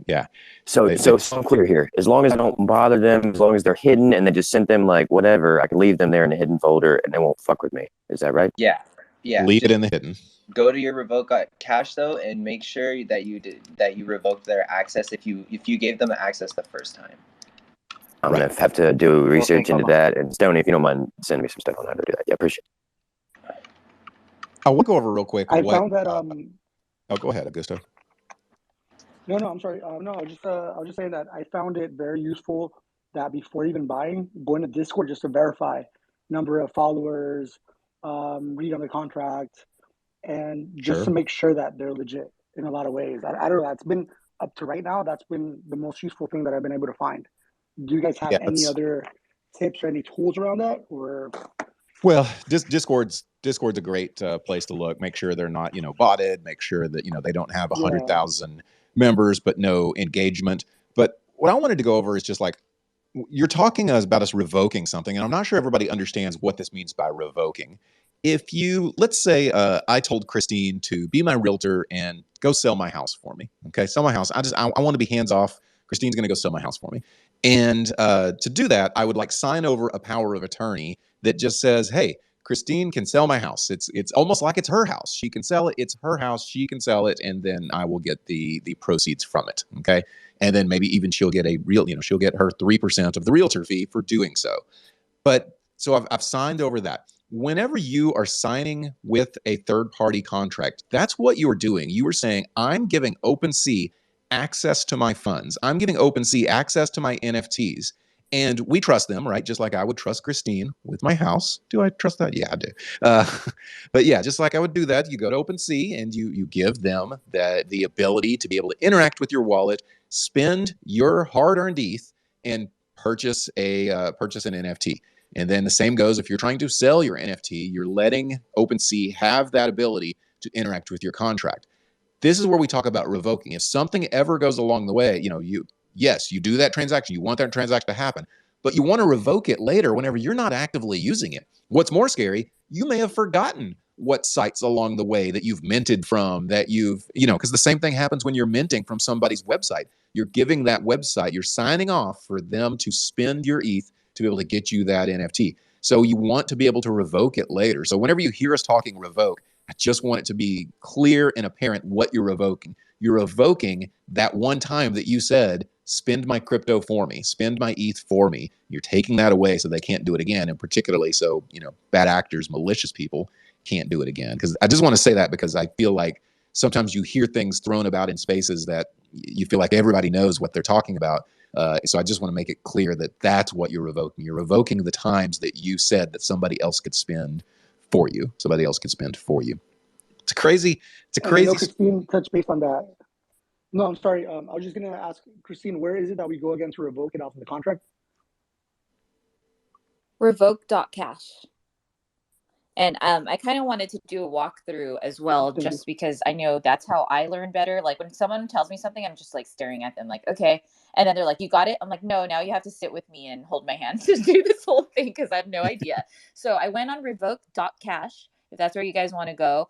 Yeah. So I'm clear here. As long as I don't bother them, as long as they're hidden, and they just sent them like whatever, I can leave them there in the hidden folder, and they won't fuck with me. Is that right? Yeah. Yeah, Leave it just in the hidden. go to your revoke cache though, and make sure that you revoked their access if you gave them access the first time. I'm Right. gonna have to do research thank into you. that. And Stoney, if you don't mind sending me some stuff on how to do that, yeah, appreciate it. I want to go over real quick I what. found that Oh, go ahead, Augusto. no, I'm sorry. No, I was just saying that I found it very useful that before even buying, going to Discord just to verify number of followers, read on the contract, and just Sure. to make sure that they're legit in a lot of ways. I don't know. That's been up to right now. That's been the most useful thing that I've been able to find. Do you guys have Yeah, any other tips or any tools around that, or? well, Discord's a great place to look. Make sure they're not, botted. Make sure that they don't have Yeah. 100,000 members but no engagement. But what I wanted to go over is just like you're talking about us revoking something, and I'm not sure everybody understands what this means by revoking. If you, let's say, I told Christine to be my realtor and go sell my house for me. Okay, sell my house. I want to be hands off. Christine's going to go sell my house for me, and to do that, I would like sign over a power of attorney that just says, "Hey, Christine can sell my house. It's almost like it's her house. She can sell it. It's her house. She can sell it, and then I will get the proceeds from it." Okay, and then maybe even she'll get she'll get her 3% of the realtor fee for doing so. But so I've signed over that. Whenever you are signing with a third party contract, that's what you're doing. You are saying, I'm giving OpenSea access to my funds. I'm giving OpenSea access to my NFTs. And we trust them, right? Just like I would trust Christine with my house. Do I trust that? Yeah, I do. Uh, but yeah, just like I would do that, you go to OpenSea and you give them the ability to be able to interact with your wallet, spend your hard-earned ETH, and purchase an NFT. And then the same goes if you're trying to sell your NFT, you're letting OpenSea have that ability to interact with your contract. This is where we talk about revoking. If something ever goes along the way, you do that transaction, you want that transaction to happen, but you want to revoke it later whenever you're not actively using it. What's more scary, you may have forgotten what sites along the way that you've minted from, that because the same thing happens when you're minting from somebody's website. You're giving that website, you're signing off for them to spend your ETH to be able to get you that NFT. So you want to be able to revoke it later. So whenever you hear us talking revoke, I just want it to be clear and apparent what you're revoking. You're revoking that one time that you said, spend my crypto for me, spend my ETH for me. You're taking that away so they can't do it again. And particularly so, bad actors, malicious people can't do it again. Because I just want to say that because I feel like sometimes you hear things thrown about in spaces that you feel like everybody knows what they're talking about. So I just want to make it clear that that's what you're revoking. You're revoking the times that you said that somebody else could spend for you. Somebody else could spend for you. It's crazy. It's a And I know crazy. Christine touched base on that. No, I'm sorry. I was just gonna ask Christine, where is it that we go again to revoke it off of the contract? Revoke.cash. And I kind of wanted to do a walkthrough as well, Thank you. just because I know that's how I learn better. Like when someone tells me something, I'm just like staring at them like, okay. And then they're like, you got it? I'm like, no, now you have to sit with me and hold my hand to do this whole thing because I have no idea. So I went on revoke.cash, if that's where you guys want to go,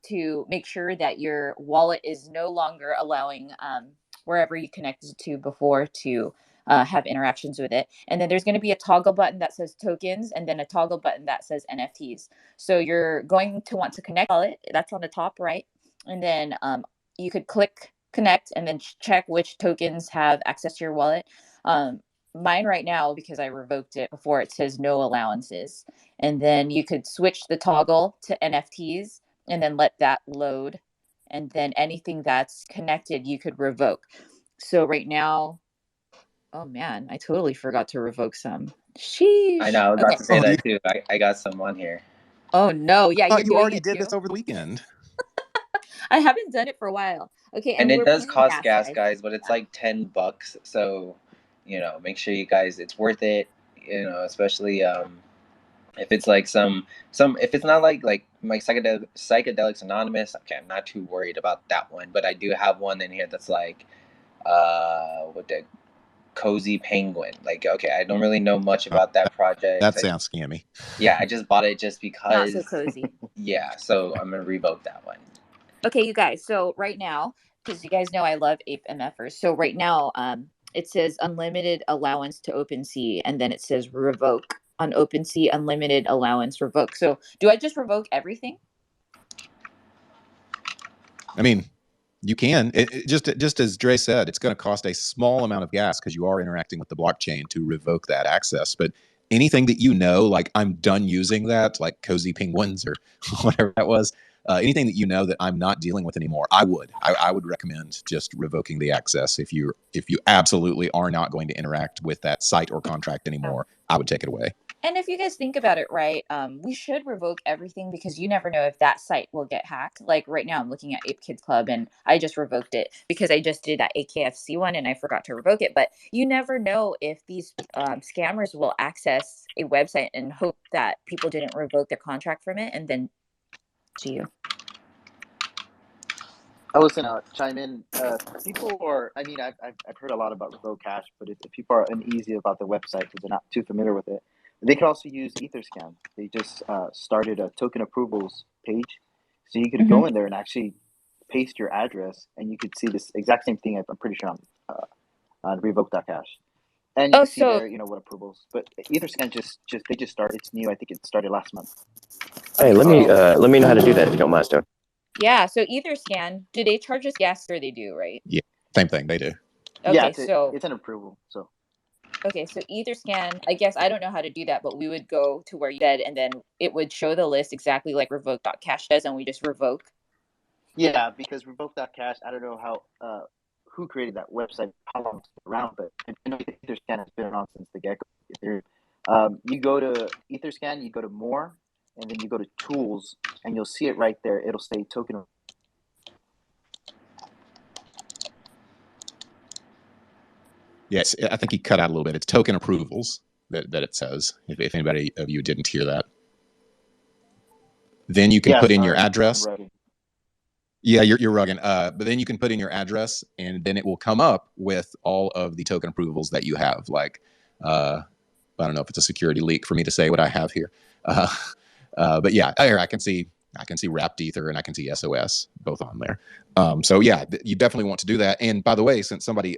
to make sure that your wallet is no longer allowing wherever you connected to before to have interactions with it. And then there's going to be a toggle button that says tokens and then a toggle button that says NFTs. So you're going to want to connect wallet. That's on the top right. And then you could click connect and then check which tokens have access to your wallet. Mine right now, because I revoked it before, it says no allowances. And then you could switch the toggle to NFTs and then let that load. And then anything that's connected, you could revoke. So right now, oh man, I totally forgot to revoke some. Sheesh. I know. I was about Okay. to say that too. I got some on here. Oh no. Yeah, I you're thought you doing already it did too. this over the weekend. I haven't done it for a while. Okay, And and it we're does paying cost gas, guys, but it's Yeah. like $10. So, make sure you guys, it's worth it. Especially if it's like some if it's not like my psychedelics anonymous. Okay, I'm not too worried about that one, but I do have one in here that's like what the cozy penguin. Like, okay, I don't really know much about that project. That sounds scammy. Yeah, I just bought it just Not so because. cozy. Yeah, so I'm gonna revoke that one. Okay, you guys. So right now, because you guys know I love Ape MFers. So right now, it says unlimited allowance to OpenSea, and then it says revoke on OpenSea, unlimited allowance revoke. So do I just revoke everything? I mean, you can. Just as Dre said, it's going to cost a small amount of gas because you are interacting with the blockchain to revoke that access. But anything that you know, like I'm done using that, like Cozy Penguins or whatever that was, anything that you know that I'm not dealing with anymore, I would recommend just revoking the access. If you absolutely are not going to interact with that site or contract anymore, I would take it away. And if you guys think about it, right, we should revoke everything because you never know if that site will get hacked. Like right now, I'm looking at Ape Kids Club and I just revoked it because I just did that AKFC one and I forgot to revoke it. But you never know if these scammers will access a website and hope that people didn't revoke their contract from it and then to you. I was gonna chime in. People are. I mean, I've heard a lot about Revoke Cash, but if people are uneasy about the website because they're not too familiar with it, they can also use EtherScan. They just started a token approvals page, so you could go in there and actually paste your address, and you could see this exact same thing. I'm pretty sure on Revoke.cash, and you can see there, what approvals. But EtherScan they just started. It's new. I think it started last month. Hey, let me know how to do that if you don't mind, Stone. Yeah, so EtherScan, do they charge us gas or they do, right? Yeah, same thing. They do. Okay, Yeah, so it's an approval. So okay, so EtherScan, I guess I don't know how to do that, but we would go to where you said, and then it would show the list exactly like revoke.cash does, and we just revoke. yeah, because Revoke.cash, I don't know how who created that website, how long it's been around, but I know EtherScan has been around since the get-go. You go to EtherScan, you go to more, and then you go to tools, and you'll see it right there. It'll say token. Yes, I think he cut out a little bit. It's token approvals that it says, if anybody of you didn't hear that. Then you can put in your address. Yeah, you're rugging. But then you can put in your address, and then it will come up with all of the token approvals that you have. Like, I don't know if it's a security leak for me to say what I have here. But yeah, I can see wrapped ether and I can see SOS both on there. So yeah, you definitely want to do that. And by the way, since somebody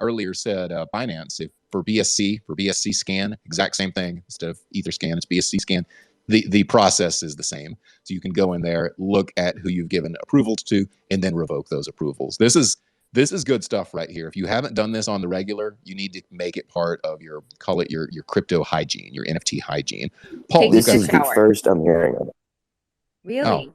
earlier said Binance, for BSC scan, exact same thing. Instead of EtherScan, it's BSC scan. The process is the same. So you can go in there, look at who you've given approvals to, and then revoke those approvals. This is good stuff right here. If you haven't done this on the regular, you need to make it part of your crypto hygiene, your NFT hygiene. Paul, this is the first I'm hearing of it. Really? Oh.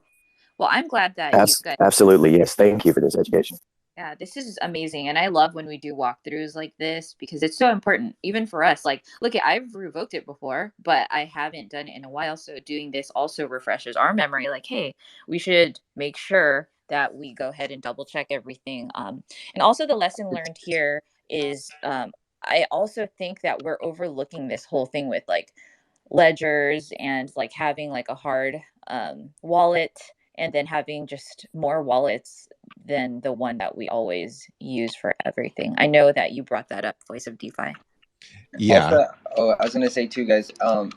Well, I'm glad that you guys. Absolutely, yes. Thank you for this education. Yeah, this is amazing. And I love when we do walkthroughs like this because it's so important, even for us. Like, look, I've revoked it before, but I haven't done it in a while. So doing this also refreshes our memory. Like, hey, we should make sure that we go ahead and double check everything. And also the lesson learned here is I also think that we're overlooking this whole thing with like ledgers and like having like a hard wallet and then having just more wallets than the one that we always use for everything. I know that you brought that up, Voice of DeFi. Yeah. Also, I was gonna say too, guys.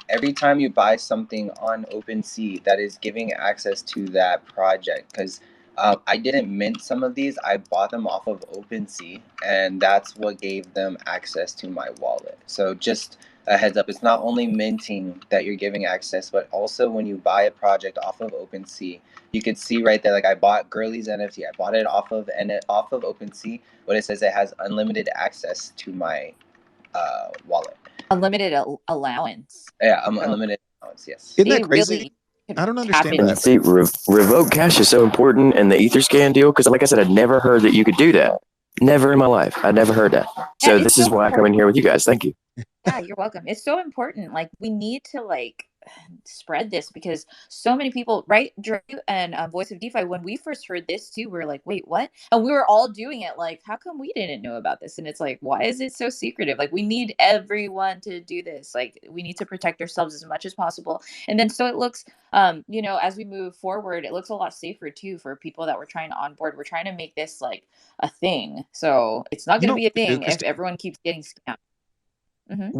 Every time you buy something on OpenSea, that is giving access to that project. Because I didn't mint some of these. I bought them off of OpenSea, and that's what gave them access to my wallet. So just a heads up, it's not only minting that you're giving access, but also when you buy a project off of OpenSea, you could see right there. Like I bought Girly's NFT. I bought it off of OpenSea. What it says, it has unlimited access to my wallet. Unlimited allowance. Yeah, unlimited allowance. Yes. Isn't that crazy? I don't understand that. See, revoke cash is so important in the EtherScan deal because, like I said, I'd never heard that you could do that. Never in my life. I'd never heard that. So this is why I come in here with you guys. Thank you. Yeah, you're welcome. It's so important. Like we need to like spread this because so many people, right? Drew and Voice of DeFi, when we first heard this too, we were like, wait, what? And we were all doing it. Like, how come we didn't know about this? And it's like, why is it so secretive? Like, we need everyone to do this. Like, we need to protect ourselves as much as possible. And then so it looks, as we move forward, it looks a lot safer too for people that we're trying to onboard. We're trying to make this like a thing. So it's not going to be a thing if everyone keeps getting scammed. Mm-hmm.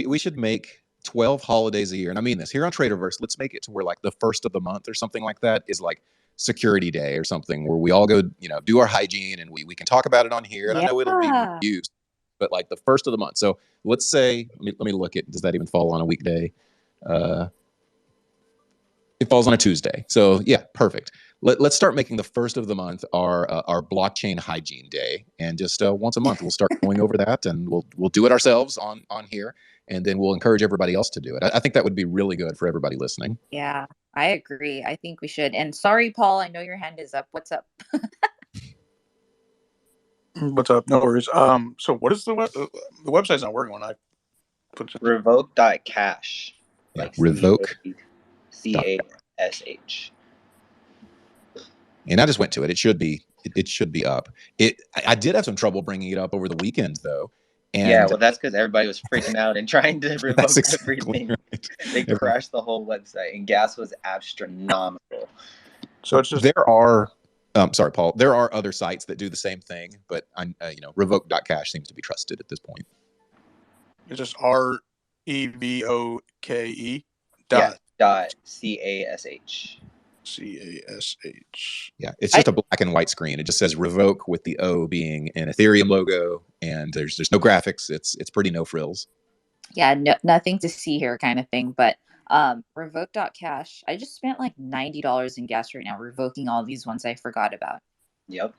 We should make 12 holidays a year, and I mean this here on Traderverse. Let's make it to where like the first of the month or something like that is like security day or something where we all go, do our hygiene and we can talk about it on here. And I know it'll be used, but like the first of the month. So let's say, let me look at, does that even fall on a weekday? It falls on a Tuesday. So yeah, perfect. let's start making the first of the month our blockchain hygiene day, and just once a month we'll start going over that, and we'll do it ourselves on here, and then we'll encourage everybody else to do it. I think that would be really good for everybody listening. Yeah, I agree. I think we should. And sorry, Paul, I know your hand is up. What's up? What's up? No worries. So what is the website's not working when I put it. Revoke.cash. Yeah, Like revoke. CASH. And I just went to it. It should be up. I did have some trouble bringing it up over the weekend though. And yeah, well, that's because everybody was freaking out and trying to revoke exactly everything. right. They crashed the whole website, and gas was astronomical. So it's just there are. Sorry, Paul. There are other sites that do the same thing, but revoke.cash seems to be trusted at this point. It's just REVOKE dot CASH. Yeah, it's just a black and white screen. It just says revoke with the O being an Ethereum logo, and there's no graphics. It's pretty no frills. Yeah, nothing to see here kind of thing. But revoke.cash, I just spent like $90 in gas right now revoking all these ones I forgot about. Yep.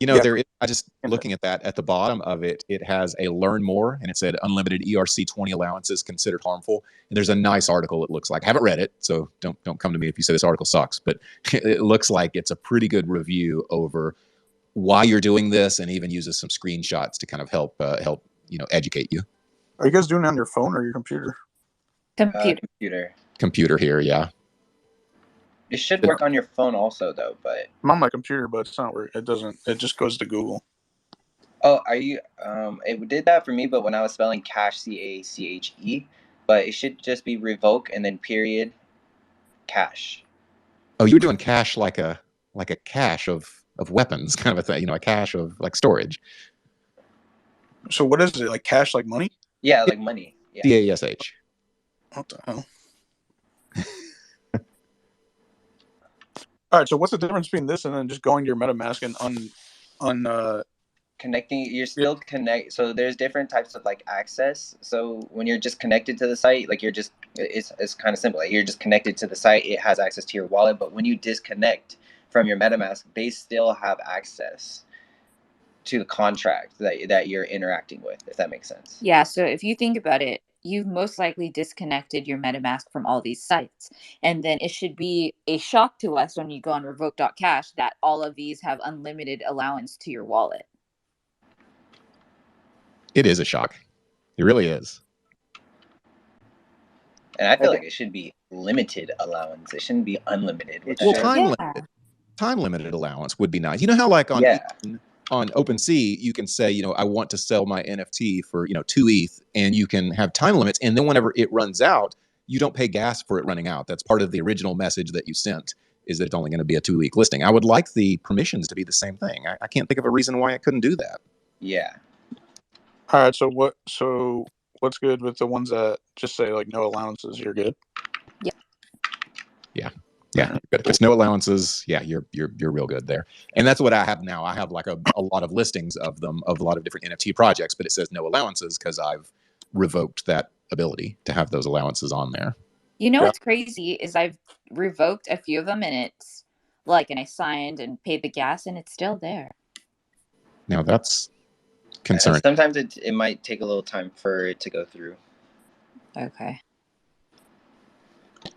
There is, I just looking at that at the bottom of it, it has a learn more, and it said unlimited ERC20 allowances considered harmful. And there's a nice article. It looks like, I haven't read it, so don't come to me if you say this article sucks, but it looks like it's a pretty good review over why you're doing this, and even uses some screenshots to kind of help educate you. Are you guys doing it on your phone or your computer? Computer here, yeah. It should work on your phone also, though. But I'm on my computer, but it's not working. It doesn't. It just goes to Google. Oh, are you? It did that for me, but when I was spelling cash, CACHE, but it should just be revoke and then period, cash. Oh, you were doing cache like a cache of weapons, kind of a thing. A cache of like storage. So what is it, like cash, like money? Yeah, like money. Yeah. CASH. What the hell? All right, so what's the difference between this and then just going to your MetaMask and connecting? You're still connect. So there's different types of like access. So when you're just connected to the site, like it's kind of simple. Like you're just connected to the site. It has access to your wallet. But when you disconnect from your MetaMask, they still have access to the contract that you're interacting with, if that makes sense. Yeah, so if you think about it, you've most likely disconnected your MetaMask from all these sites. And then it should be a shock to us when you go on revoke.cash that all of these have unlimited allowance to your wallet. It is a shock. It really is. And I feel like it should be limited allowance. It shouldn't be unlimited. Time limited allowance would be nice. You know how like on OpenSea, you can say, I want to sell my NFT for, 2 ETH, and you can have time limits. And then whenever it runs out, you don't pay gas for it running out. That's part of the original message that you sent, is that it's only going to be a 2-week listing. I would like the permissions to be the same thing. I can't think of a reason why I couldn't do that. Yeah. All right. So what's good with the ones that just say like no allowances? You're good. Yeah, good. If it's no allowances, yeah, you're real good there. And that's what I have now. I have like a lot of listings of them, of a lot of different NFT projects, but it says no allowances because I've revoked that ability to have those allowances on there. What's crazy is I've revoked a few of them, and it's like, and I signed and paid the gas, and it's still there. Now that's concerning. Sometimes it might take a little time for it to go through. Okay.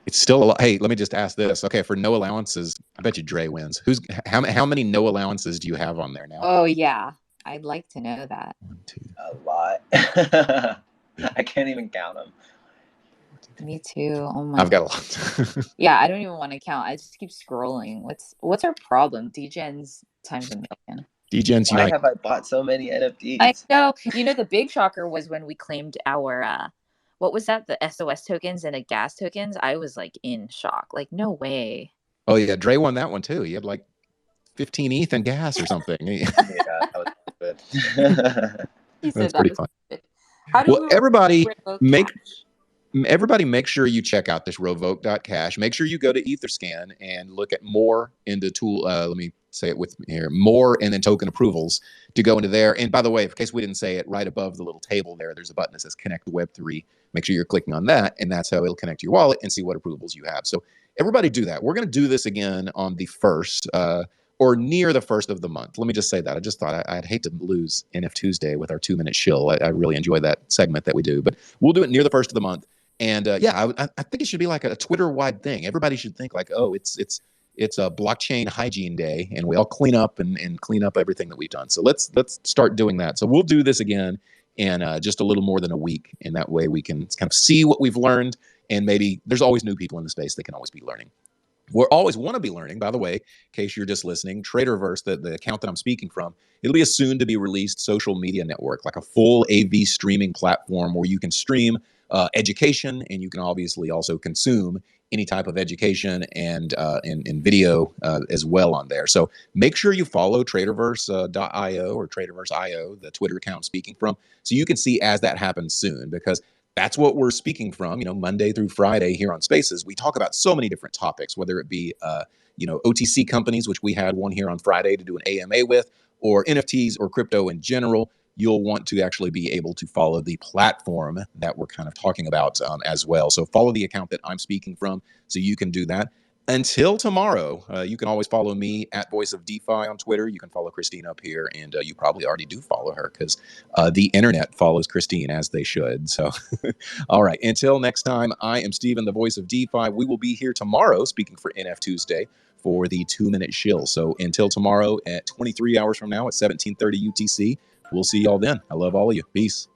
It's still a lot. Hey, let me just ask this. Okay, for no allowances, I bet you Dre wins. How many no allowances do you have on there now? Oh yeah, I'd like to know that. 1, 2. A lot. I can't even count them. Me too. Oh my. I've got a lot. Yeah, I don't even want to count. I just keep scrolling. What's our problem? Degen's times a million. Degen's. Why have I bought so many NFTs? I know. The big shocker was when we claimed our what was that? The SOS tokens and the gas tokens. I was like in shock. Like, no way. Oh yeah, Dre won that one too. He had like 15 ETH and gas or something. Yeah, that was good. That's pretty fun. Good. How do everybody make sure you check out this revoke.cash. Make sure you go to Etherscan and look at more into tool. Let me say it with me here. More and then token approvals to go into there. And by the way, in case we didn't say it, right above the little table there's a button that says connect to Web3. Make sure you're clicking on that, and that's how it'll connect to your wallet and see what approvals you have. So everybody do that. We're going to do this again on the 1st, or near the 1st of the month. Let me just say that. I just thought I'd hate to lose NFTuesday with our 2-minute shill. I really enjoy that segment that we do, but we'll do it near the 1st of the month. And yeah, I think it should be like a Twitter-wide thing. Everybody should think like, oh, it's a blockchain hygiene day, and we all clean up and clean up everything that we've done. So let's start doing that. So we'll do this again in just a little more than a week, and that way we can kind of see what we've learned. And maybe there's always new people in the space that can always be learning. We always want to be learning, by the way, in case you're just listening. TRADERVERSE, the account that I'm speaking from, it'll be a soon to be released social media network, like a full AV streaming platform where you can stream education, and you can obviously also consume any type of education and in video as well on there. So make sure you follow TRADERVERSE.io or TRADERVERSE.io, the Twitter account I'm speaking from, so you can see as that happens soon, because that's what we're speaking from, Monday through Friday here on Spaces. We talk about so many different topics, whether it be, OTC companies, which we had one here on Friday to do an AMA with, or NFTs or crypto in general. You'll want to actually be able to follow the platform that we're kind of talking about as well. So follow the account that I'm speaking from so you can do that. Until tomorrow, you can always follow me at Voice of DeFi on Twitter. You can follow Christine up here, and you probably already do follow her because the internet follows Christine as they should. So, all right. Until next time, I am Steven, the Voice of DeFi. We will be here tomorrow, speaking for NFTuesday, for the 2-minute shill. So until tomorrow at 23 hours from now at 17:30 UTC, we'll see y'all then. I love all of you. Peace.